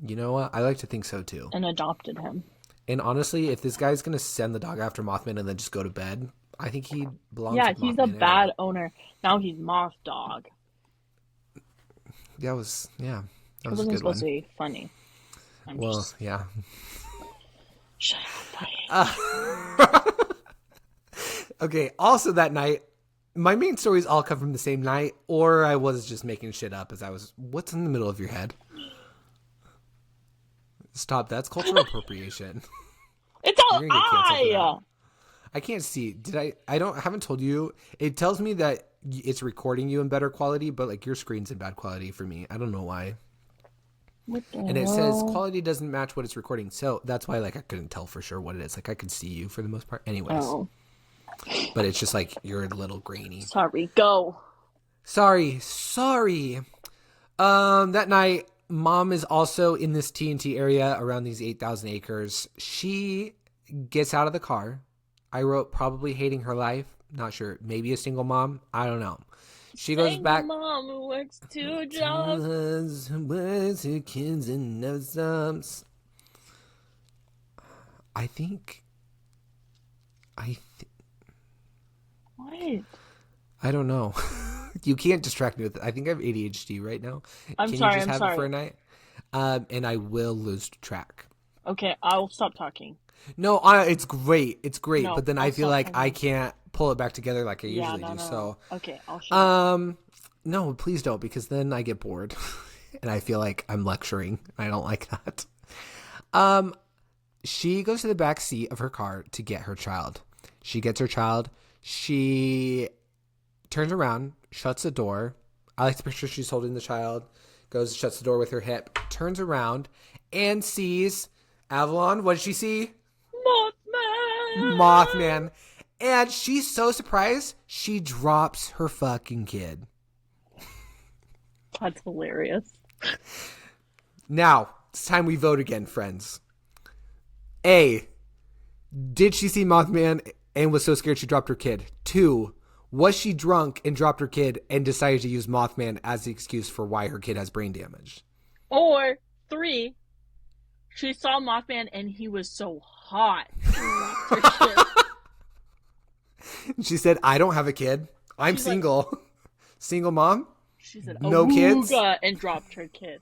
You know what? I like to think so too. And adopted him. And honestly, if this guy's going to send the dog after Mothman and then just go to bed, I think he belongs with Mothman. Yeah, he's a bad owner. Now he's Mothdog. That was a good one. It wasn't supposed to be funny. Yeah. Shut up, Okay, also that night, my main stories all come from the same night, or I was just making shit up as I was, what's in the middle of your head? Stop, that's cultural appropriation. It's all I can't see. I haven't told you. It tells me that it's recording you in better quality, but like your screen's in bad quality for me. I don't know why. And it says quality doesn't match what it's recording. So that's why like I couldn't tell for sure what it is. Like I could see you for the most part. Anyways. Oh. But it's just like you're a little grainy. Sorry, go. Sorry. That night, Mom is also in this TNT area around these 8,000 acres. She gets out of the car. I wrote probably hating her life. Not sure. Maybe a single mom. I don't know. She goes back. Mom who works 2 jobs. Who works 2 kids and never stops. What? I don't know. You can't distract me with it. I think I have ADHD right now. I'm Can sorry. you just have it for a night? And I will lose track. Okay, I'll stop talking. No, it's great. It's great. No, But then I I'll feel stop like I talking. can't pull it back together like I Yeah, usually no, do. no, no. So, Okay, I'll shut up. um, no, please don't, because then I get bored and I feel like I'm lecturing. I don't like that. Um, she goes to the back seat of her car to get her child. She gets her child. She turns around, shuts the door. I like to picture she's holding the child, goes, shuts the door with her hip, turns around, and sees Avalon. What did she see? Mothman! Mothman. And she's so surprised, she drops her fucking kid. That's hilarious. Now, it's time we vote again, friends. A, did she see Mothman and was so scared she dropped her kid? 2, was she drunk and dropped her kid and decided to use Mothman as the excuse for why her kid has brain damage? Or 3, she saw Mothman and he was so hot. She dropped her kid. She said, I don't have a kid. I'm She's single. like, Single mom? she said, No kids? "Awooga," and dropped her kid.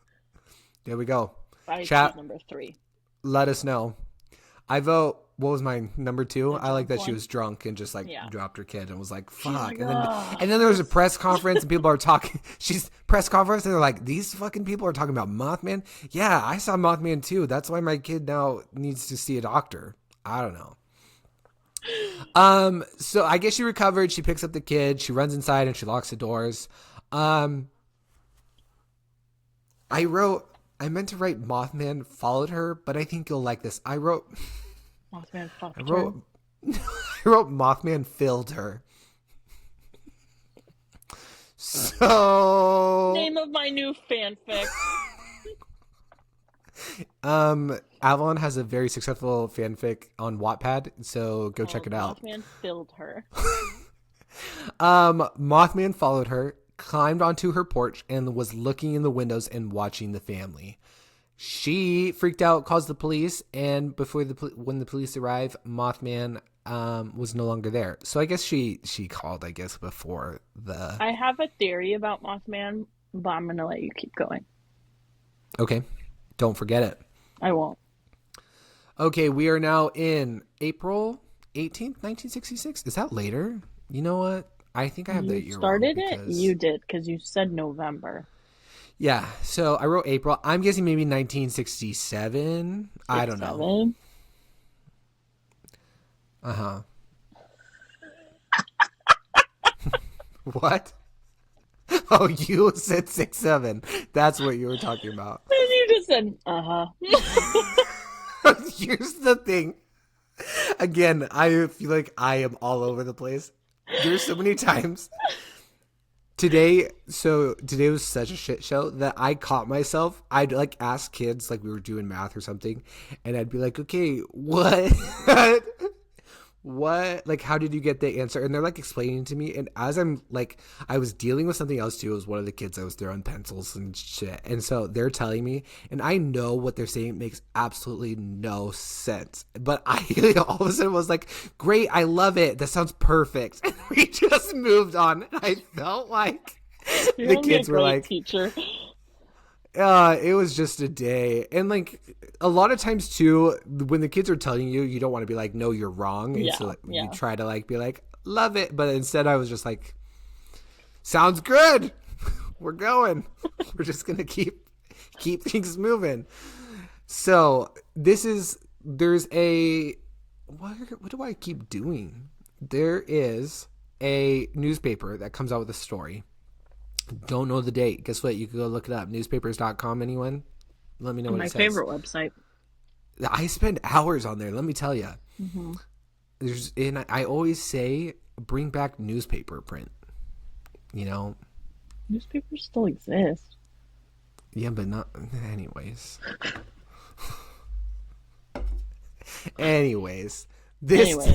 There we go. I Chat, choose number 3. let us know. I vote, what was mine? Number 2? The I like that drunk she one? was drunk and just like Yeah. dropped her kid and was like, She's fuck. like, And then "Ugh." there was a press conference and people are talking. She's press conference and they're like, these fucking people are talking about Mothman. Yeah, I saw Mothman too. That's why my kid now needs to see a doctor. I don't know. So I guess she recovered. She picks up the kid. She runs inside and she locks the doors. I meant to write Mothman followed her, but I think you'll like this. I wrote Mothman fucked I her. wrote Mothman filled her. So Name of my new fanfic. Avalon has a very successful fanfic on Wattpad, so go check it out. Mothman filled her. Mothman followed her, climbed onto her porch, and was looking in the windows and watching the family. She freaked out, calls the police, and when the police arrived, Mothman was no longer there. So I guess she called, I guess, before the... I have a theory about Mothman, but I'm gonna let you keep going. Okay. Don't forget it. I won't. Okay, we are now in April 18th, 1966. Is that later? You know what? I think I have that You year started wrong it? because... You did, because you said November. Yeah, so I wrote April. I'm guessing maybe 1967. I don't know. 67? Uh-huh. What? Oh, you said 6'7". That's what you were talking about. And you just said, uh-huh. Here's the thing. Again, I feel like I am all over the place. There's so many times. Today was such a shit show that I caught myself. I'd like ask kids, like we were doing math or something, and I'd be like, okay, what? What? Like, how did you get the answer? And they're like explaining to me. And as I'm like, I was dealing with something else too. It was one of the kids that was throwing pencils and shit. And so they're telling me, and I know what they're saying makes absolutely no sense. But I all of a sudden was like, great, I love it. That sounds perfect. And we just moved on. And I felt like You're the kids were like, teacher. it was just a day. And like a lot of times too, when the kids are telling you, you don't want to be like, no, you're wrong. And so like, you try to like be like, love it. But instead I was just like, sounds good. We're going. We're just going to keep things moving. So there's a, what do I keep doing? There is a newspaper that comes out with a story. Don't know the date. Guess what? You can go look it up. Newspapers.com. Anyone? Let me know what it says. My favorite website. I spend hours on there. Let me tell you. Mm-hmm. And I always say, bring back newspaper print. You know? Newspapers still exist. Yeah, but not... Anyways. Anyways.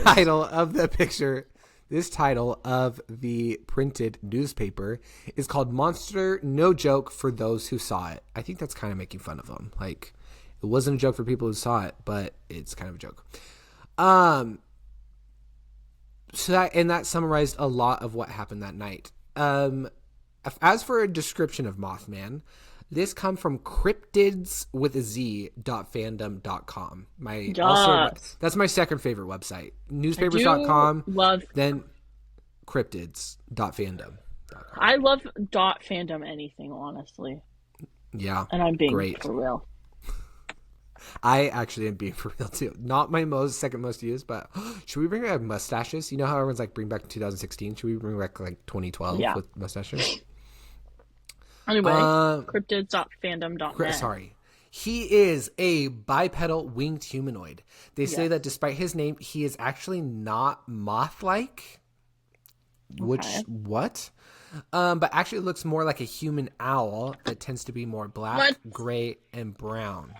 Title of the picture... This title of the printed newspaper is called Monster No Joke for Those Who Saw It. I think that's kind of making fun of them. Like, it wasn't a joke for people who saw it, but it's kind of a joke. So that summarized a lot of what happened that night. As for a description of Mothman, This come from cryptids with a Z .fandom.com. Yes. That's my second favorite website. I do Newspapers.com, love. then cryptids.fandom.com. I love dot fandom anything, honestly. Yeah, And I'm being great. for real. I actually am being for real too. Not my second most used, but should we bring back mustaches? You know how everyone's like bring back 2016? Should we bring back like 2012 Yeah. with mustaches? Anyway, cryptids.fandom.net. Sorry. He is a bipedal winged humanoid. They say that despite his name, he is actually not moth-like. Which, what? But actually looks more like a human owl that tends to be more black, gray, and brown.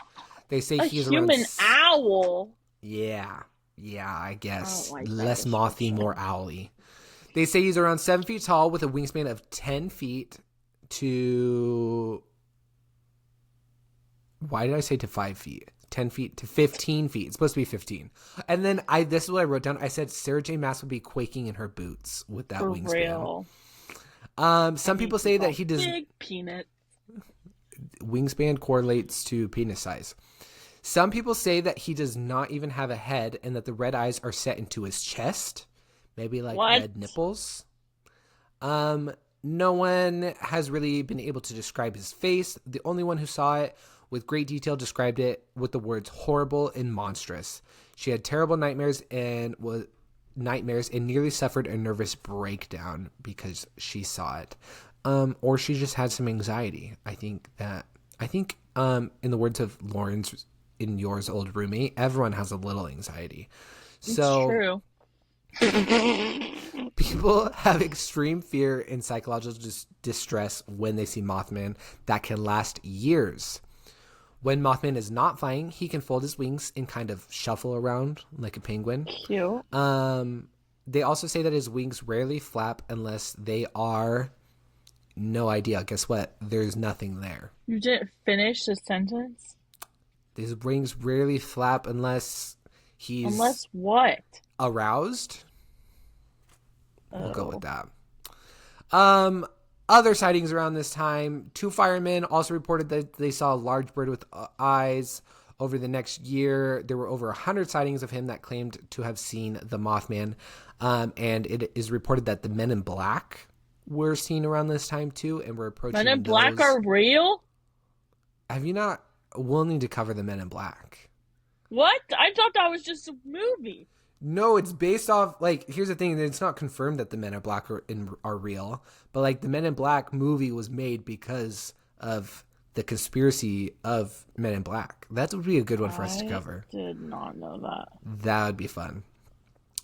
They say he's a human owl? Yeah, I guess. Like less mothy, more owly. They say he's around 7 feet tall with a wingspan of 10 feet to... Why did I say to 5 feet? 10 feet to 15 feet. It's supposed to be 15. And then this is what I wrote down. I said Sarah J. Maas would be quaking in her boots with that wingspan. Real. Some people say that he does... Big peanut. Wingspan correlates to penis size. Some people say that he does not even have a head and that the red eyes are set into his chest. Maybe like red nipples. No one has really been able to describe his face. The only one who saw it with great detail described it with the words horrible and monstrous. She had terrible nightmares and nearly suffered a nervous breakdown because she saw it. Or she just had some anxiety. I think in the words of Lauren's in yours old roommate, everyone has a little anxiety. So it's true. People have extreme fear and psychological distress when they see Mothman that can last years. When Mothman is not flying, he can fold his wings and kind of shuffle around like a penguin. Cute. They also say that his wings rarely flap unless they are... No idea. Guess what? There's nothing there. You didn't finish the sentence? His wings rarely flap unless he's... Unless what? Aroused? We'll go with that. Other sightings around this time. 2 firemen also reported that they saw a large bird with eyes. Over the next year, there were over 100 sightings of him that claimed to have seen the Mothman. And it is reported that the Men in Black were seen around this time too, and we're approaching Men in Black are real? Have you not? We'll need to cover the Men in Black. What? I thought that was just a movie. No, it's based off, like, here's the thing, it's not confirmed that the Men in Black are real, but like the Men in Black movie was made because of the conspiracy of Men in Black. That would be a good one for us to cover. I did not know that. That would be fun.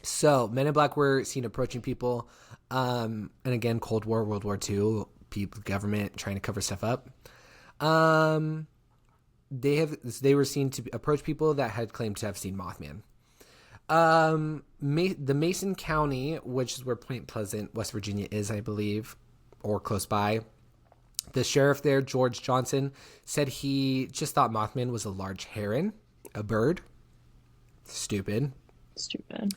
So, Men in Black were seen approaching people. And again, Cold War, World War II, people, government trying to cover stuff up. They were seen to approach people that had claimed to have seen Mothman. The Mason County, which is where Point Pleasant, West Virginia is, I believe, or close by. The sheriff there, George Johnson, said he just thought Mothman was a large heron, a bird. Stupid.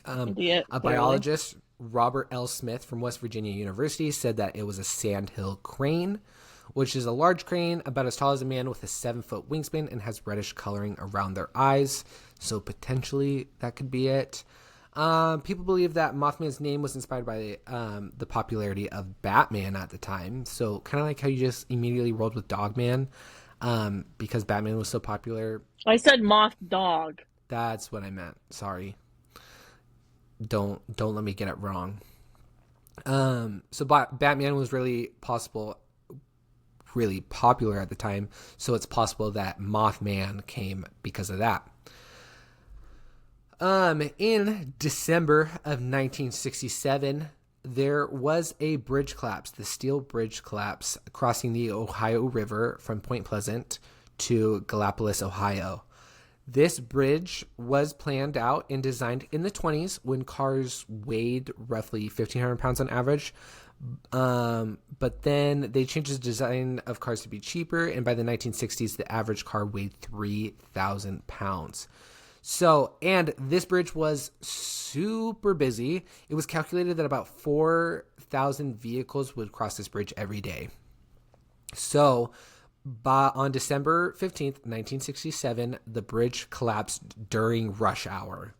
Idiot. A biologist, Robert L. Smith from West Virginia University, said that it was a sandhill crane, which is a large crane about as tall as a man with a 7-foot wingspan and has reddish coloring around their eyes. So potentially that could be it. People believe that Mothman's name was inspired by the popularity of Batman at the time. So kind of like how you just immediately rolled with Dogman because Batman was so popular. I said Mothdog. That's what I meant. Sorry. Don't let me get it wrong. So Batman was really popular at the time, so it's possible that Mothman came because of that. In December of 1967, there was a bridge collapse, the steel bridge collapse, crossing the Ohio River from Point Pleasant to Gallipolis, Ohio. This bridge was planned out and designed in the 1920s when cars weighed roughly 1,500 pounds on average. But then they changed the design of cars to be cheaper, and by the 1960s, the average car weighed 3,000 pounds. So, and this bridge was super busy. It was calculated that about 4,000 vehicles would cross this bridge every day. So, On December 15th, 1967, the bridge collapsed during rush hour.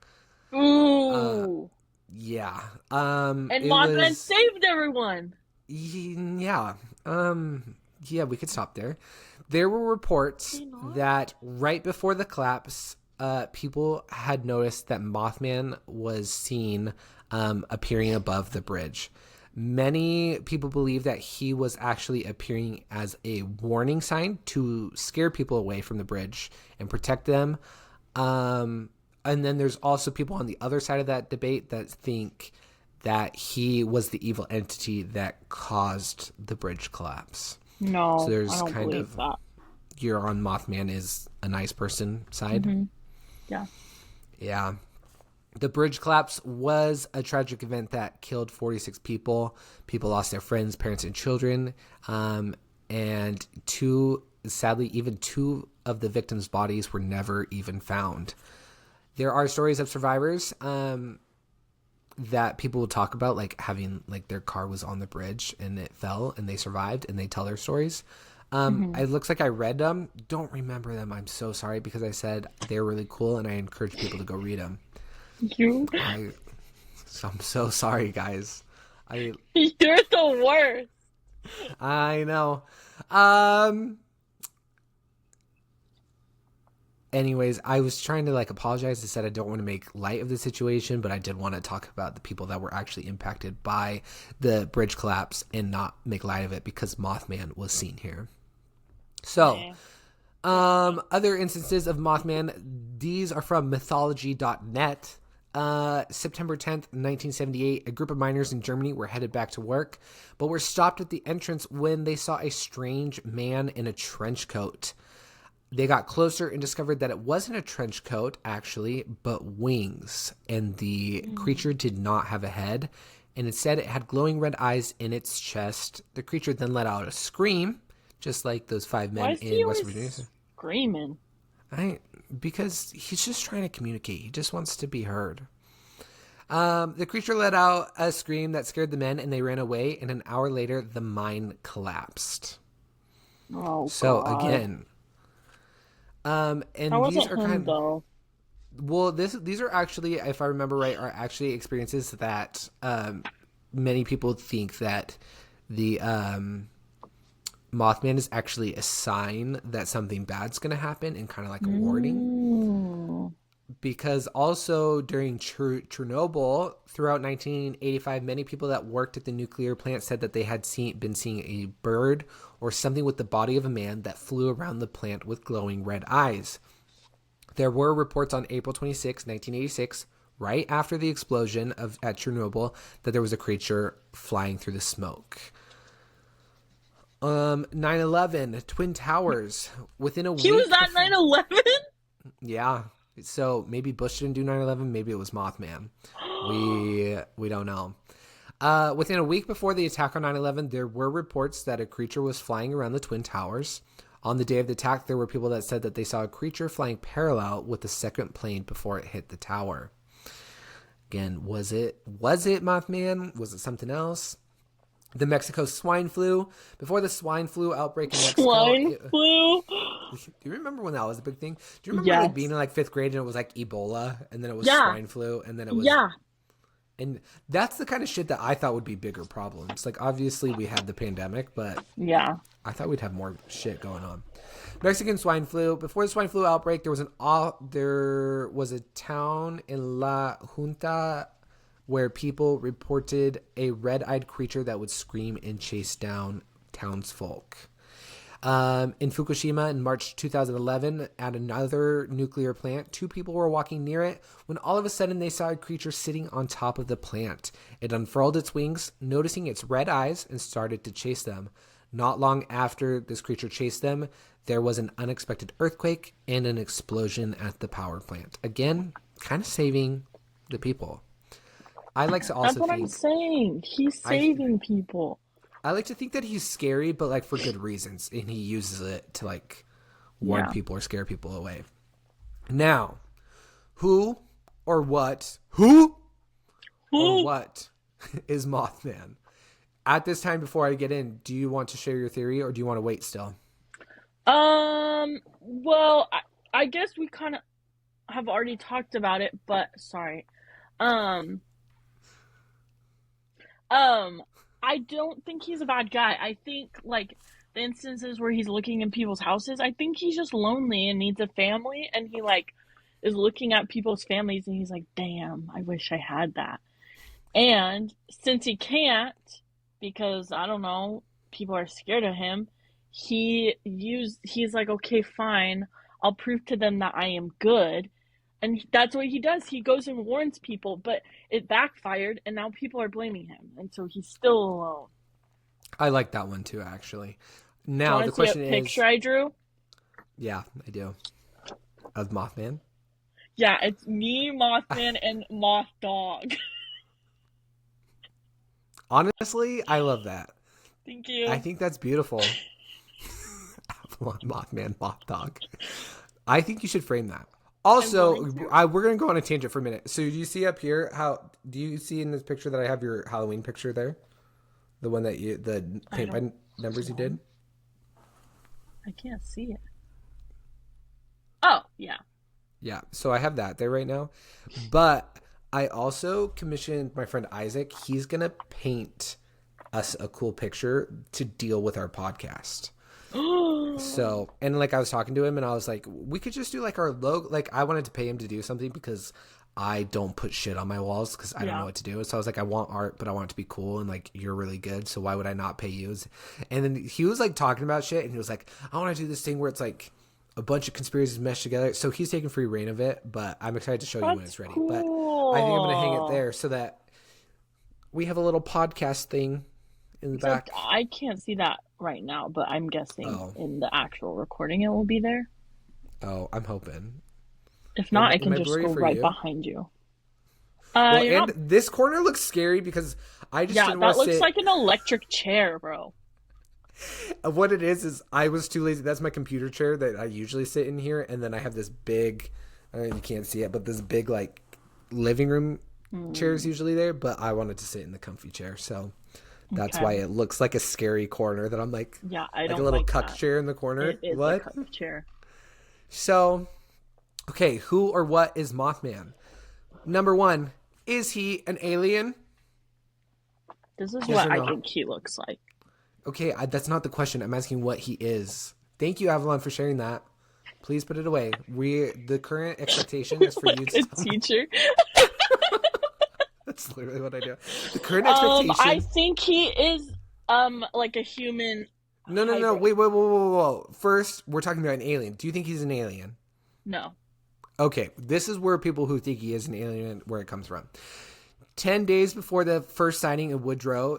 Ooh. Yeah. And It Mothman was, saved everyone. yeah. Yeah, we could stop there. There were reports Did not? that right before the collapse, people had noticed that Mothman was seen appearing above the bridge. Many people believe that he was actually appearing as a warning sign to scare people away from the bridge and protect them. And then there's also people on the other side of that debate that think that he was the evil entity that caused the bridge collapse. So No, I there's don't kind believe of, that. you're on Mothman is a nice person side. Mm-hmm. Yeah. Yeah. The bridge collapse was a tragic event that killed 46 people. People lost their friends, parents, and children. And sadly, even two of the victims' bodies were never even found. There are stories of survivors that people will talk about, like having like their car was on the bridge and it fell and they survived, and they tell their stories. Mm-hmm. It looks like I read them. Don't remember them. I'm so sorry, because I said they're really cool and I encourage people to go read them. You, I'm so sorry, guys. you're the worst. I know. Anyways, I was trying to like apologize. I said I don't want to make light of the situation, but I did want to talk about the people that were actually impacted by the bridge collapse and not make light of it, because Mothman was seen here. So, Okay. other instances of Mothman, these are from mythology.net. September 10th, 1978, a group of miners in Germany were headed back to work, but were stopped at the entrance when they saw a strange man in a trench coat. They got closer and discovered that it wasn't a trench coat, actually, but wings. And the creature did not have a head, and instead it had glowing red eyes in its chest. The creature then let out a scream, just like those five Why men is he in West always Virginia. screaming? Because he's just trying to communicate. He just wants to be heard. The creature let out a scream that scared the men, and they ran away. And an hour later, the mine collapsed. Oh, So God. again, and That these wasn't are him, though. well, these are actually, if I remember right, are actually experiences that many people think that the Mothman is actually a sign that something bad's going to happen, and kind of like a warning. Mm. Because also during Chernobyl, throughout 1985, many people that worked at the nuclear plant said that they had been seeing a bird or something with the body of a man that flew around the plant with glowing red eyes. There were reports on April 26, 1986, right after the explosion at Chernobyl, that there was a creature flying through the smoke. 9/11, Twin Towers. Within a week. He was at 9/11? Yeah. So maybe Bush didn't do 9/11. Maybe it was Mothman. We don't know. Within a week before the attack on 9/11, there were reports that a creature was flying around the Twin Towers. On the day of the attack, there were people that said that they saw a creature flying parallel with the second plane before it hit the tower. Again, was it Mothman? Was it something else? The Mexico swine flu. Before the swine flu outbreak in Mexico. Swine flu? Do you remember when that was a big thing? Do you remember Yes. like being in like 5th grade and it was like Ebola, and then it was Yeah. swine flu, and then it was... Yeah. And that's the kind of shit that I thought would be bigger problems. Like, obviously we had the pandemic, but Yeah. I thought we'd have more shit going on. Mexican swine flu. Before the swine flu outbreak, there was a town in La Junta where people reported a red-eyed creature that would scream and chase down townsfolk. In Fukushima in March 2011, at another nuclear plant, 2 people were walking near it when all of a sudden they saw a creature sitting on top of the plant. It unfurled its wings, noticing its red eyes, and started to chase them. Not long after this creature chased them, there was an unexpected earthquake and an explosion at the power plant. Again, kind of saving the people. I like to also That's what I'm saying. He's saving people. I like to think that he's scary, but like for good reasons, and he uses it to like warn people or scare people away. Now, who or what is Mothman? At this time, before I get in, do you want to share your theory, or do you want to wait still? Well, I guess we kind of have already talked about it, but sorry. Um, um, I don't think he's a bad guy. I think like the instances where he's looking in people's houses, I think he's just lonely and needs a family, and he like is looking at people's families and he's like, "Damn, I wish I had that." And since he can't, because I don't know, people are scared of him, he's like, okay, fine, I'll prove to them that I am good. And that's what he does. He goes and warns people, but it backfired, and now people are blaming him. And so he's still alone. I like that one too, actually. Do you Now want the to see a question picture is, I drew? yeah, I do. Of Mothman. Yeah, it's me, Mothman, and Mothdog. Honestly, I love that. Thank I you. think that's beautiful. Mothman, Mothdog. I think you should frame that. I'm going Also, to. we're going to go on a tangent for a minute. So, do you see up here do you see in this picture that I have your Halloween picture there? The one that the I paint by don't. numbers you Hold on. did? I can't see it. Oh, yeah. Yeah. So, I have that there right now. But I also commissioned my friend Isaac. He's going to paint us a cool picture to deal with our podcast. So, and like I was talking to him and I was like, we could just do like our logo. Like I wanted to pay him to do something because I don't put shit on my walls because I don't know Yeah. what to do. So I was like, I want art, but I want it to be cool. And like, you're really good. So why would I not pay you? And then he was like talking about shit and he was like, I want to do this thing where it's like a bunch of conspiracies meshed together. So he's taking free reign of it, but I'm excited to show you when That's it's ready. But I think I'm going to hang it cool. there so that we have a little podcast thing in the Except back. I can't see that right now, but I'm guessing Oh, in the actual recording it will be there. I'm hoping. If not, I Am can I just blurry go for right you? behind you. Well, You're and not. this corner looks scary because I just Yeah, didn't want that to looks sit. like an electric chair, bro. What it is I was too lazy. That's my computer chair that I usually sit in here, and then I have this big. You can't see it, but this big like living room chair is Hmm. usually there. But I wanted to sit in the comfy chair, so that's Okay. why it looks like a scary corner. That I'm Yeah, I like a don't little like cuck that. chair in the corner. It is a What? cup chair. So okay, who or what is Mothman? Number one, is he an alien? This is Yes what or I no? think he looks like. Okay, that's not the question. I'm asking what he is. Thank you, Avalon, for sharing that. Please put it away. The current expectation is for you Like to a tell me. teacher. That's literally what I do. The current I expectation. think he is like a human No, no, no. hybrid. Wait, wait, whoa, whoa, whoa. First, we're talking about an alien. Do you think he's an alien? No. Okay, this is where people who think he is an alien, where it comes from. 10 days before the first sighting in Woodrow,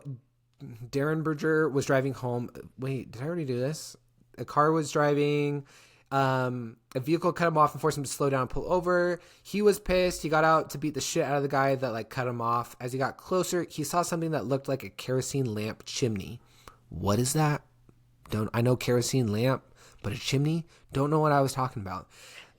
Darren Berger was driving home. Wait, did I already do this? A car was driving. A vehicle cut him off and forced him to slow down and pull over. He was pissed. He got out to beat the shit out of the guy that like cut him off. As he got closer, he saw something that looked like a kerosene lamp chimney. What is that? I know kerosene lamp, but a chimney? Don't know what I was talking about.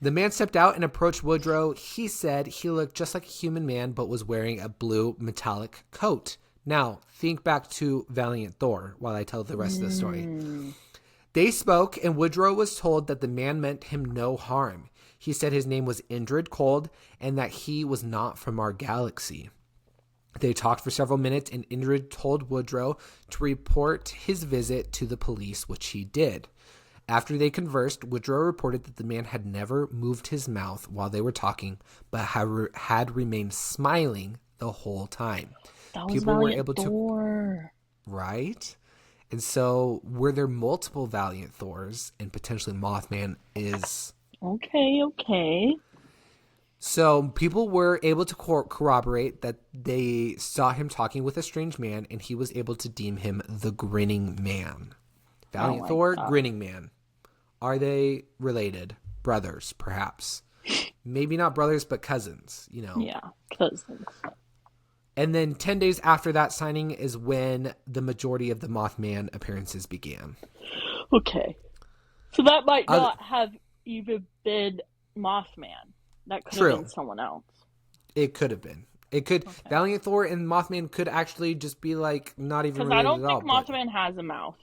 The man stepped out and approached Woodrow. He said he looked just like a human man, but was wearing a blue metallic coat. Now, think back to Valiant Thor while I tell the rest of the story. Mm. They spoke, and Woodrow was told that the man meant him no harm. He said his name was Indrid Cold and that he was not from our galaxy. They talked for several minutes, and Indrid told Woodrow to report his visit to the police, which he did. After they conversed, Woodrow reported that the man had never moved his mouth while they were talking, but had remained smiling the whole time. That was People were Valiant able to, Thor. right? And so, were there multiple Valiant Thors, and potentially Mothman is. Okay, okay. So, people were able to corroborate that they saw him talking with a strange man, and he was able to deem him the Grinning Man. Oh Valiant my Thor, god. Grinning Man. Are they related? Brothers, perhaps. Maybe not brothers, but cousins, Yeah, cousins. And then 10 days after that signing is when the majority of the Mothman appearances began. Okay. So that might Other- not have even been Mothman. That could True. have been someone else. It could have been. It could. Okay. Valiant Thor and Mothman could actually just be like not even Because I related don't at all. think Mothman has a mouth.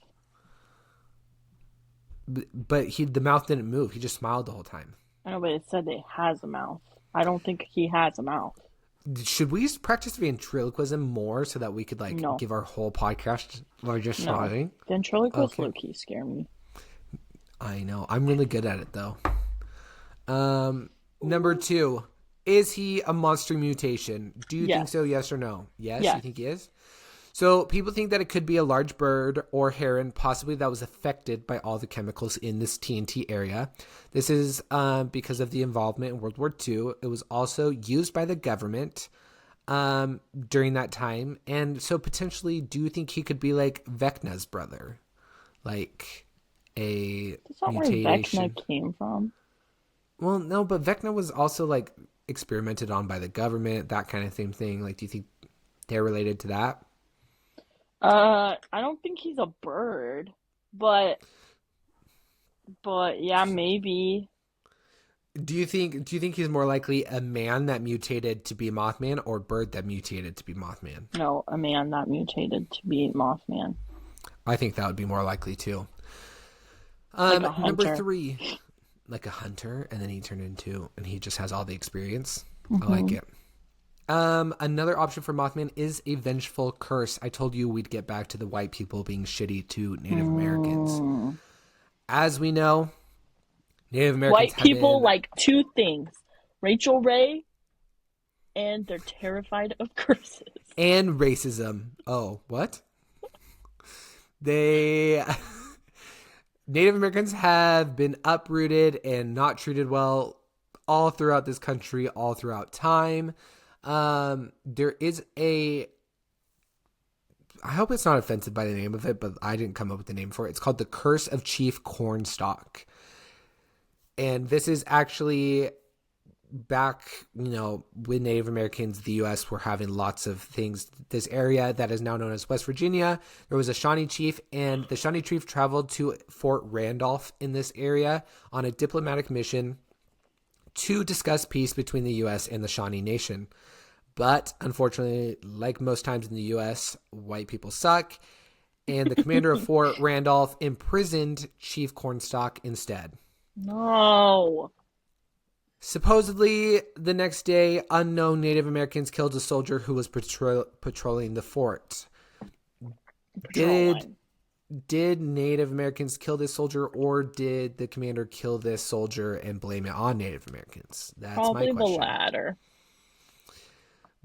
But the mouth didn't move. He just smiled the whole time. I know, but it said it has a mouth. I don't think he has a mouth. Should we practice ventriloquism more so that we could like No, give our whole podcast while just no. smiling? Ventriloquists Okay. low-key scare me. I know. I'm really good at it though. Number 2. Is he a monster mutation? Do you think Yes. so? Yes or no? Yes, you Yes. think he is? So people think that it could be a large bird or heron, possibly that was affected by all the chemicals in this TNT area. This is because of the involvement in World War II. It was also used by the government during that time. And so potentially, do you think he could be like Vecna's brother? Like a That's not where mutation? Vecna came from. Well, no, but Vecna was also like experimented on by the government, that kind of thing. Like, do you think they're related to that? I don't think he's a bird, but yeah, maybe. Do you think he's more likely a man that mutated to be Mothman or a bird that mutated to be Mothman? No, a man that mutated to be Mothman, I think that would be more likely too. like a Number hunter. 3, like a hunter, and then and he just has all the experience. I like Hmm. it. Another option for Mothman is a vengeful curse. I told you we'd get back to the white people being shitty to Native Americans. Mm. As we know, Native Americans White have people been like two things: Rachel Ray, and they're terrified of curses. and racism. Oh, what? They Native Americans have been uprooted and not treated well all throughout this country, all throughout time. There is I hope it's not offensive by the name of it, but I didn't come up with the name for it. It's called the Curse of Chief Cornstalk. And this is actually back, when Native Americans, the U.S., were having lots of things. This area that is now known as West Virginia, there was a Shawnee chief, and the Shawnee chief traveled to Fort Randolph in this area on a diplomatic mission to discuss peace between the U.S. and the Shawnee Nation. But unfortunately, like most times in the U.S., white people suck, and the commander of Fort Randolph imprisoned Chief Cornstalk instead. No. Supposedly, the next day, unknown Native Americans killed a soldier who was patrolling the fort. Patrolling. Did Native Americans kill this soldier, or did the commander kill this soldier and blame it on Native Americans? That's Probably my the question. latter.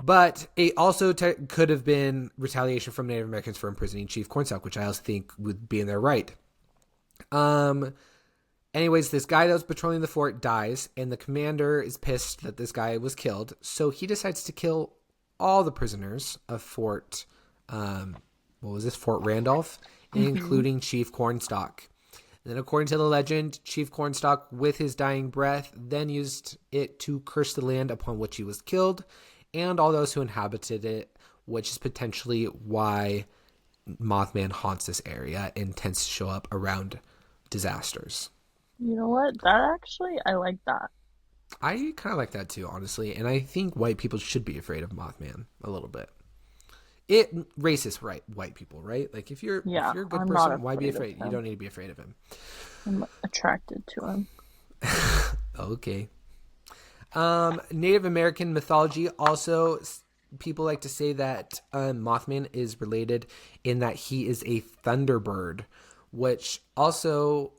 But it also could have been retaliation from Native Americans for imprisoning Chief Cornstalk, which I also think would be in their right. Anyways, this guy that was patrolling the fort dies, and the commander is pissed that this guy was killed. So he decides to kill all the prisoners of Fort, Fort Randolph, including Chief Cornstalk. And then according to the legend, Chief Cornstalk, with his dying breath, then used it to curse the land upon which he was killed, and all those who inhabited it, which is potentially why Mothman haunts this area and tends to show up around disasters. You know what? I like that. I kind of like that too, honestly, and I think white people should be afraid of Mothman a little bit. Racist, right? White people, right? Like if you're Yeah, a good I'm not person, why be afraid of afraid? You him. don't need to be afraid of him. I'm attracted to him. Okay. Native American mythology also, people like to say that Mothman is related in that he is a thunderbird, which also,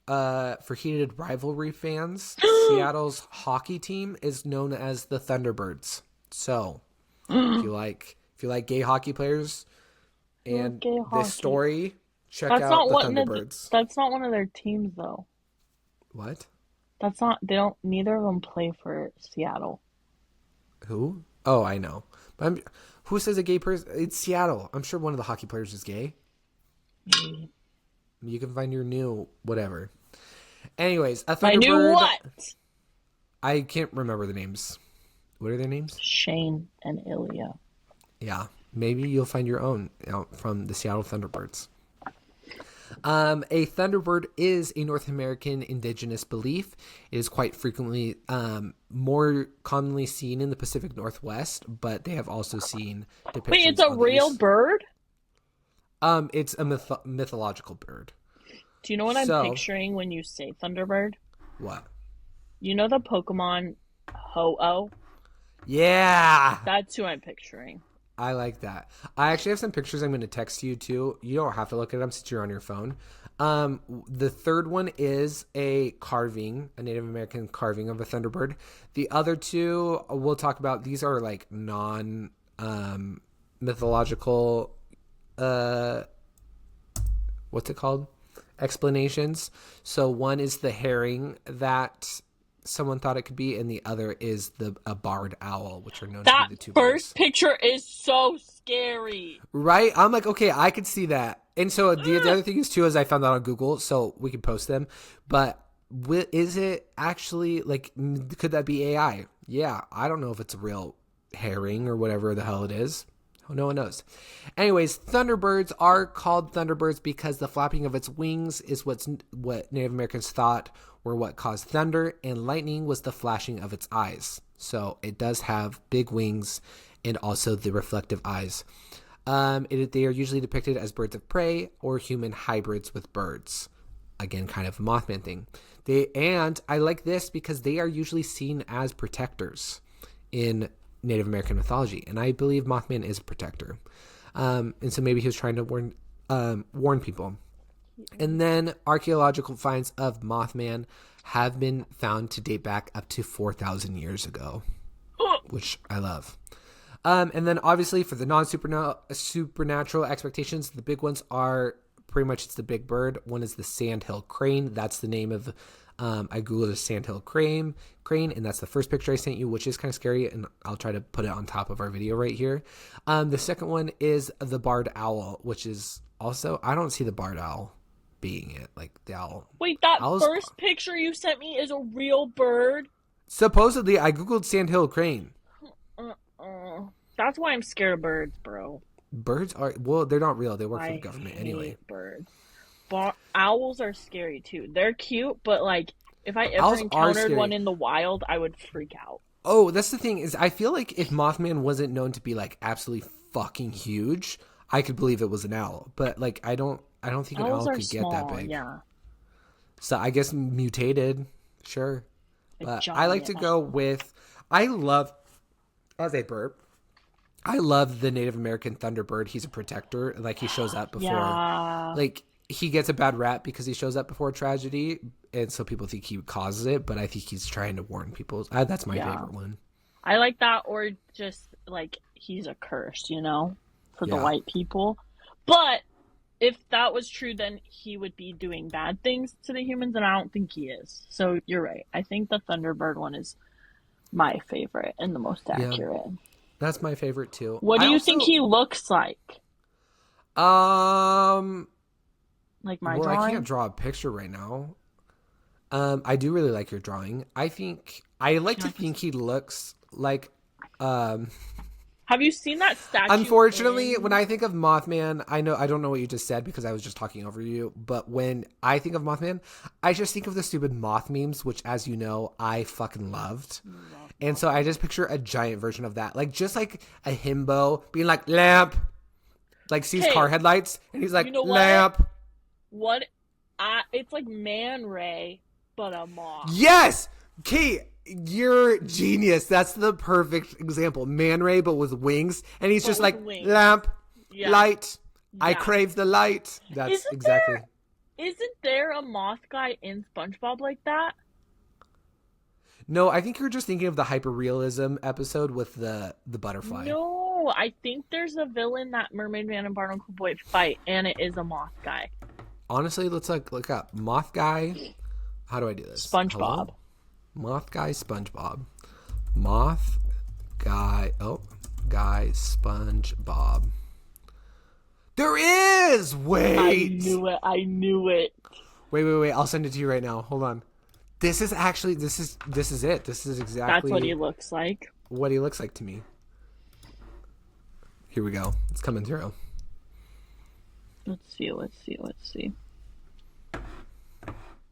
for heated rivalry fans, Seattle's hockey team is known as the Thunderbirds. So, if you like gay hockey players and Gay hockey. this story, check That's out not the one of Thunderbirds. that's not one of their teams though. What? That's not they don't neither of them play for Seattle. Who? Oh, I know. But who says a gay person? It's Seattle. I'm sure one of the hockey players is gay. Maybe. You can find your new whatever. Anyways, a My new Thunderbird. what? I can't remember the names. What are their names? Shane and Ilya. Yeah, maybe you'll find your own out from the Seattle Thunderbirds. A Thunderbird is a North American indigenous belief. It is quite frequently more commonly seen in the Pacific Northwest, but they have also seen depictions. Wait, it's a on the real East. bird? It's a mythological bird. Do you know what I'm So, picturing when you say Thunderbird? what? You know the Pokemon Ho-Oh? Yeah! That's who I'm picturing. I like that. I actually have some pictures I'm going to text you too. You don't have to look at them since you're on your phone. The third one is a carving, a Native American carving of a Thunderbird. The other two we'll talk about. These are like non mythological, what's it called? Explanations. So one is the herring that someone thought it could be, and the other is a barred owl, which are known to That be the two first birds. picture is so scary. Right? I'm like, okay, I could see that. And so the Ugh. other thing is too, is I found that on Google, so we can post them. But is it actually like, could that be AI? Yeah, I don't know if it's a real herring or whatever the hell it is. No one knows. Anyways, thunderbirds are called thunderbirds because the flapping of its wings is what Native Americans thought were what caused thunder, and lightning was the flashing of its eyes. So it does have big wings and also the reflective eyes. They are usually depicted as birds of prey or human hybrids with birds. Again, kind of a Mothman thing. And I like this because they are usually seen as protectors in Native American mythology, and I believe Mothman is a protector. And so maybe he was trying to warn people. And then archaeological finds of Mothman have been found to date back up to 4,000 years ago, which I love. And then obviously for the non-supernatural expectations, the big ones are pretty much it's the big bird. One is the sandhill crane. That's the name of, I Googled a sandhill crane, and that's the first picture I sent you, which is kind of scary, and I'll try to put it on top of our video right here. The second one is the barred owl, which is also, I don't see the barred owl being it, like the owl. Wait, that first picture you sent me is a real bird? Supposedly, I Googled sandhill crane. That's why I'm scared of birds, bro. Birds are, well, they're not real. They work for the government anyway. Birds. Owls are scary too. They're cute, but like if I ever encountered one in the wild, I would freak out. Oh, that's the thing is I feel like if Mothman wasn't known to be like absolutely fucking huge, I could believe it was an owl. But like I don't think an owl could get that big. Yeah. So I guess mutated, sure. But I like to go with I love the Native American Thunderbird. He's a protector. Like he shows up before like he gets a bad rap because he shows up before tragedy, and so people think he causes it, but I think he's trying to warn people. That's my favorite one. I like that, or just like he's a curse, for the white people. But if that was true, then he would be doing bad things to the humans, and I don't think he is. So you're right. I think the Thunderbird one is my favorite and the most accurate. Yeah. That's my favorite too. What do you think he looks like? Like my drawing? I can't draw a picture right now. I do really like your drawing. I like to think he looks like Have you seen that statue? Unfortunately, when I think of Mothman, I don't know what you just said because I was just talking over you, but when I think of Mothman, I just think of the stupid moth memes, which as you know, I fucking loved. And so I just picture a giant version of that. Like just like a himbo being like lamp. Like sees car headlights and he's like lamp. What? It's like Man Ray, but a moth. Yes! Kate, you're genius. That's the perfect example. Man Ray, but with wings. And he's just like, wings. Lamp, light. Yeah. I crave the light. That's Isn't there a moth guy in SpongeBob like that? No, I think you're just thinking of the hyperrealism episode with the butterfly. No, I think there's a villain that Mermaid Man and Barnacle Boy fight, and it is a moth guy. Honestly, let's look up moth guy. How do I do this? SpongeBob. Hello? Moth guy SpongeBob. Moth guy. Oh, guy SpongeBob. There is. Wait. I knew it. Wait. I'll send it to you right now. Hold on. This is it. This is exactly. That's what he looks like. What he looks like to me. Here we go. It's coming through. Let's see.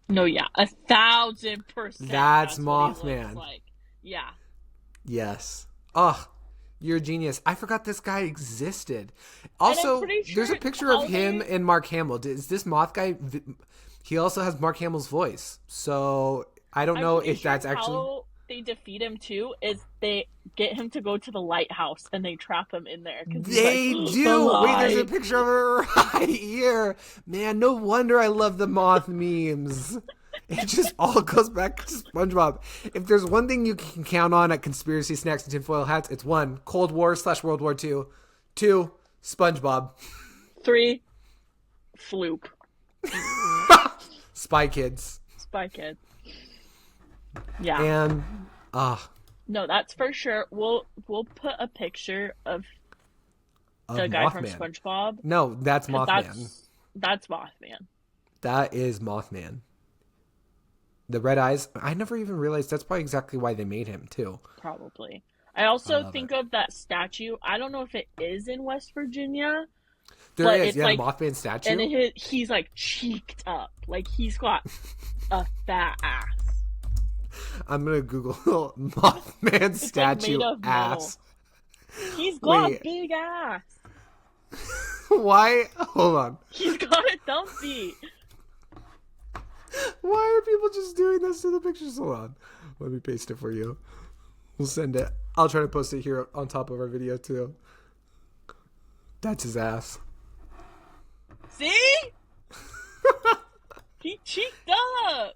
No, yeah, 1,000%. That's Mothman. Like. Yeah. Yes. Oh, you're a genius. I forgot this guy existed. Also, there's a picture of him and Mark Hamill. Is this moth guy? He also has Mark Hamill's voice, so I don't I'm know pretty if sure that's actually. how they defeat him too is they get him to go to the lighthouse and they trap him in there because he's like They the do. Wait, there's a light. picture of her right here. Man, no wonder I love the moth memes. It just all goes back to SpongeBob. If there's one thing you can count on at Conspiracy Snacks and Tinfoil Hats, it's one, Cold War/World War II. Two, SpongeBob. 3, Floop, Spy Kids. Spy Kids. Yeah. And, No, that's for sure. We'll put a picture of the guy from Mothman. SpongeBob. No, that's Mothman. That's Mothman. That is Mothman. The red eyes. I never even realized that's probably exactly why they made him, too. Probably. I also think of that statue. I don't know if it is in West Virginia. There but is, it's yeah, like, the Mothman statue. And he's like cheeked up. Like he's got a fat ass. I'm going to Google Mothman statue like ass. He's got a big ass. Why? Hold on. He's got a dumpy. Why are people just doing this to the pictures? Hold on. Let me paste it for you. We'll send it. I'll try to post it here on top of our video too. That's his ass. See? He cheeked up.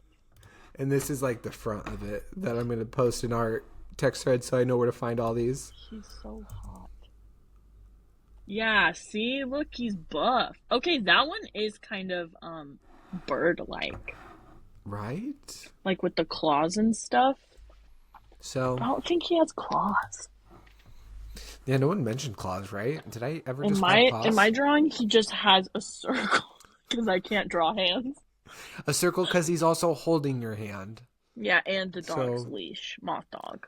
And this is like the front of it that I'm going to post in our text thread so I know where to find all these. He's so hot. Yeah, see? Look, he's buff. Okay, that one is kind of bird-like. Right? Like with the claws and stuff. So I don't think he has claws. yeah, no one mentioned claws, right? Did I ever just In my drawing, he just has a circle because I can't draw hands. A circle because he's also holding your hand. Yeah, and the dog's leash, Mothdog.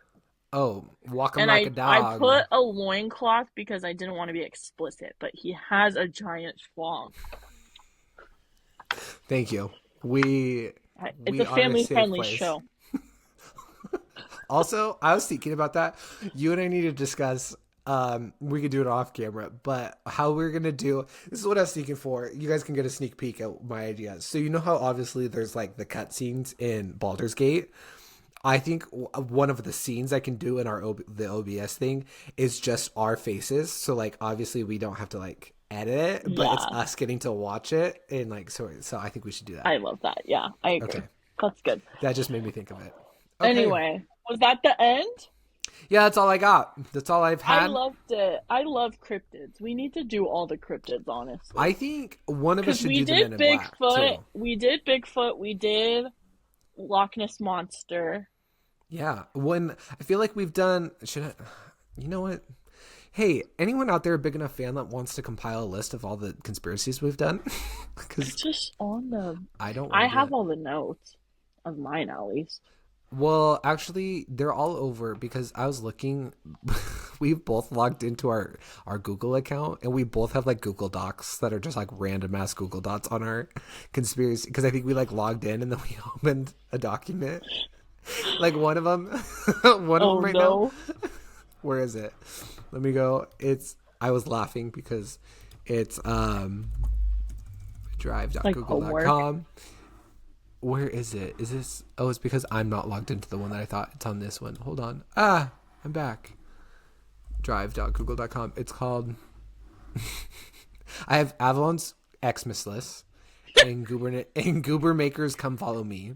Oh, walk him And like a dog. I put a loincloth because I didn't want to be explicit, but he has a giant schlong. Thank you. It's a family-friendly show. Also, I was thinking about that. You and I need to discuss. We could do it off camera, but how we're gonna do this is what I was thinking for. You guys can get a sneak peek at my ideas. So you know how obviously there's like the cutscenes in Baldur's Gate. I think one of the scenes I can do in the OBS thing is just our faces. So like obviously we don't have to like edit it, but it's us getting to watch it and like so I think we should do that. I love that. Yeah, I agree. Okay. That's good. That just made me think of it. Okay. Anyway, was that the end? Yeah, that's all I got. That's all I've had. I loved it. I love cryptids. We need to do all the cryptids, honestly. I think one of us should do the Men in Black, too. We did Bigfoot. We did Loch Ness Monster. Yeah. I feel like we've done... You know what? Hey, anyone out there a big enough fan that wants to compile a list of all the conspiracies we've done? It's just on them. I have all the notes of mine, at least. Well, actually, they're all over because I was looking. We've both logged into our Google account, and we both have like Google Docs that are just like random ass Google Docs on our conspiracy. Because I think we like logged in and then we opened a document. Like one of them, right now. Where is it? Let me go. I was laughing because it's drive.google.com. Like where is it? Is this... Oh, it's because I'm not logged into the one that I thought. It's on this one. Hold on. I'm back. Drive.google.com. It's called... I have Avalon's Xmas list. And Goober Makers Come Follow Me.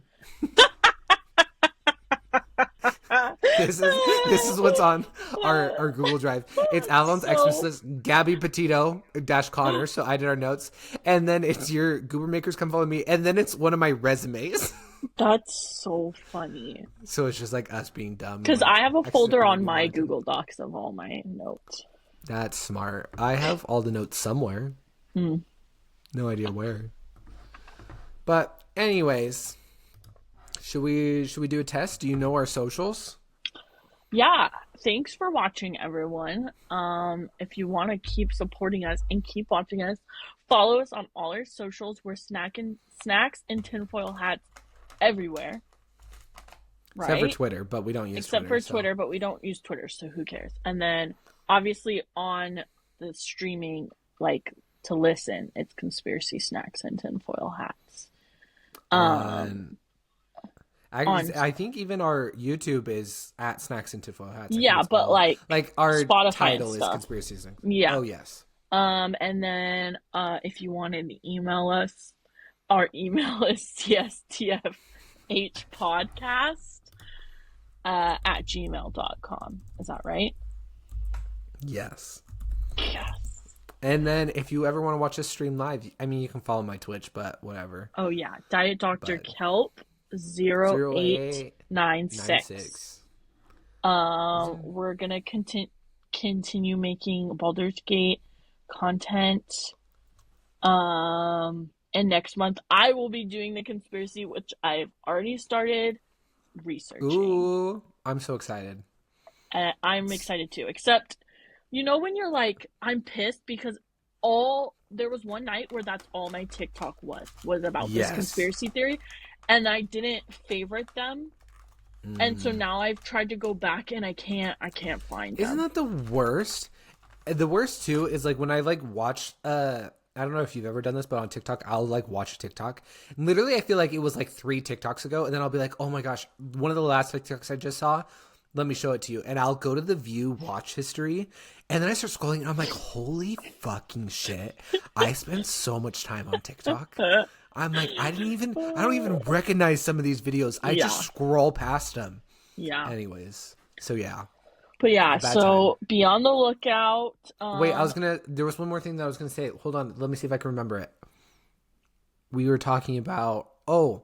This is what's on our Google Drive. It's Avalon's Xmas list, Gabby Petito - Connor. So I did our notes, and then it's your Goober Makers Come Follow Me, and then it's one of my resumes. That's so funny. So it's just like us being dumb. Because I have a folder on my Google Docs of all my notes. That's smart. I have all the notes somewhere. No idea where. But anyways. Should we do a test? Do you know our socials? Yeah. Thanks for watching, everyone. If you want to keep supporting us and keep watching us, follow us on all our socials. We're snacks and tinfoil hats everywhere. Right? Except for Twitter, but we don't use Twitter, but we don't use Twitter, so who cares? And then obviously on the streaming, like to listen, it's Conspiracy Snacks and Tinfoil Hats. Um, on I think even our YouTube is at Snacks and Tinfoil Hats. I think yeah, it's but all like like our Spotify and title is stuff. Conspiracies. Yeah. Oh yes. And then if you wanted to email us, our email is cstfhpodcast at gmail.com. Is that right? Yes. Yes. And then if you ever want to watch us stream live, I mean, you can follow my Twitch, but whatever. Oh yeah, Diet Dr. But Kelp 0896. 0896. We're gonna continue making Baldur's Gate content. And next month I will be doing the conspiracy, which I've already stared researching. Ooh, I'm so excited. I'm excited too. Except, when you're like, I'm pissed because there was one night where that's all my TikTok was about this conspiracy theory, and I didn't favorite them. And so now I've tried to go back and I can't find them. Isn't that the worst? The worst too is like when I like watch I don't know if you've ever done this, but on TikTok I'll like watch a TikTok. And literally I feel like it was like 3 TikToks ago, and then I'll be like, oh my gosh, one of the last TikToks I just saw, let me show it to you. And I'll go to the view watch history, and then I start scrolling and I'm like, holy fucking shit. I spend so much time on TikTok. I'm like, I don't even recognize some of these videos. I just scroll past them. Yeah. Anyways, so yeah. But yeah, so be on the lookout. Wait, there was one more thing that I was gonna say. Hold on, let me see if I can remember it. We were talking about, are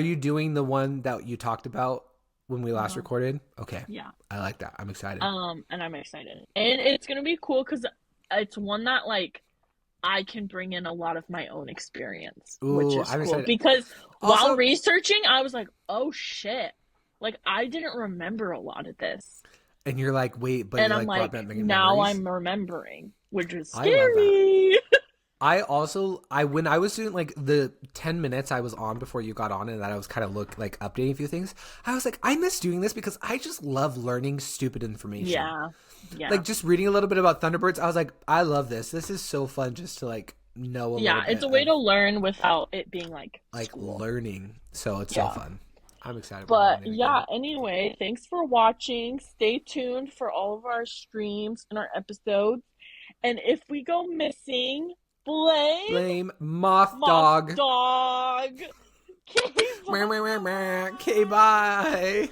you doing the one that you talked about when we last recorded? Okay. Yeah. I like that. I'm excited. And I'm excited. And it's gonna be cool because it's one that like I can bring in a lot of my own experience, which is cool. Excited. Because while researching, I was like, oh shit. Like, I didn't remember a lot of this. And you're like, wait, but and I'm like, now I'm remembering, which is scary. When I was doing like the 10 minutes I was on before you got on, and that I was kind of updating a few things, I was like, I miss doing this because I just love learning stupid information. Yeah. Yeah. Like just reading a little bit about Thunderbirds, I was like, I love this. This is so fun just to like know a little bit. Yeah, it's a way to learn without it being like school. Learning. So it's so fun. I'm excited. But yeah, anyway, thanks for watching. Stay tuned for all of our streams and our episodes. And if we go missing, blame Mothdog. Mothdog. Okay, bye. Okay, bye.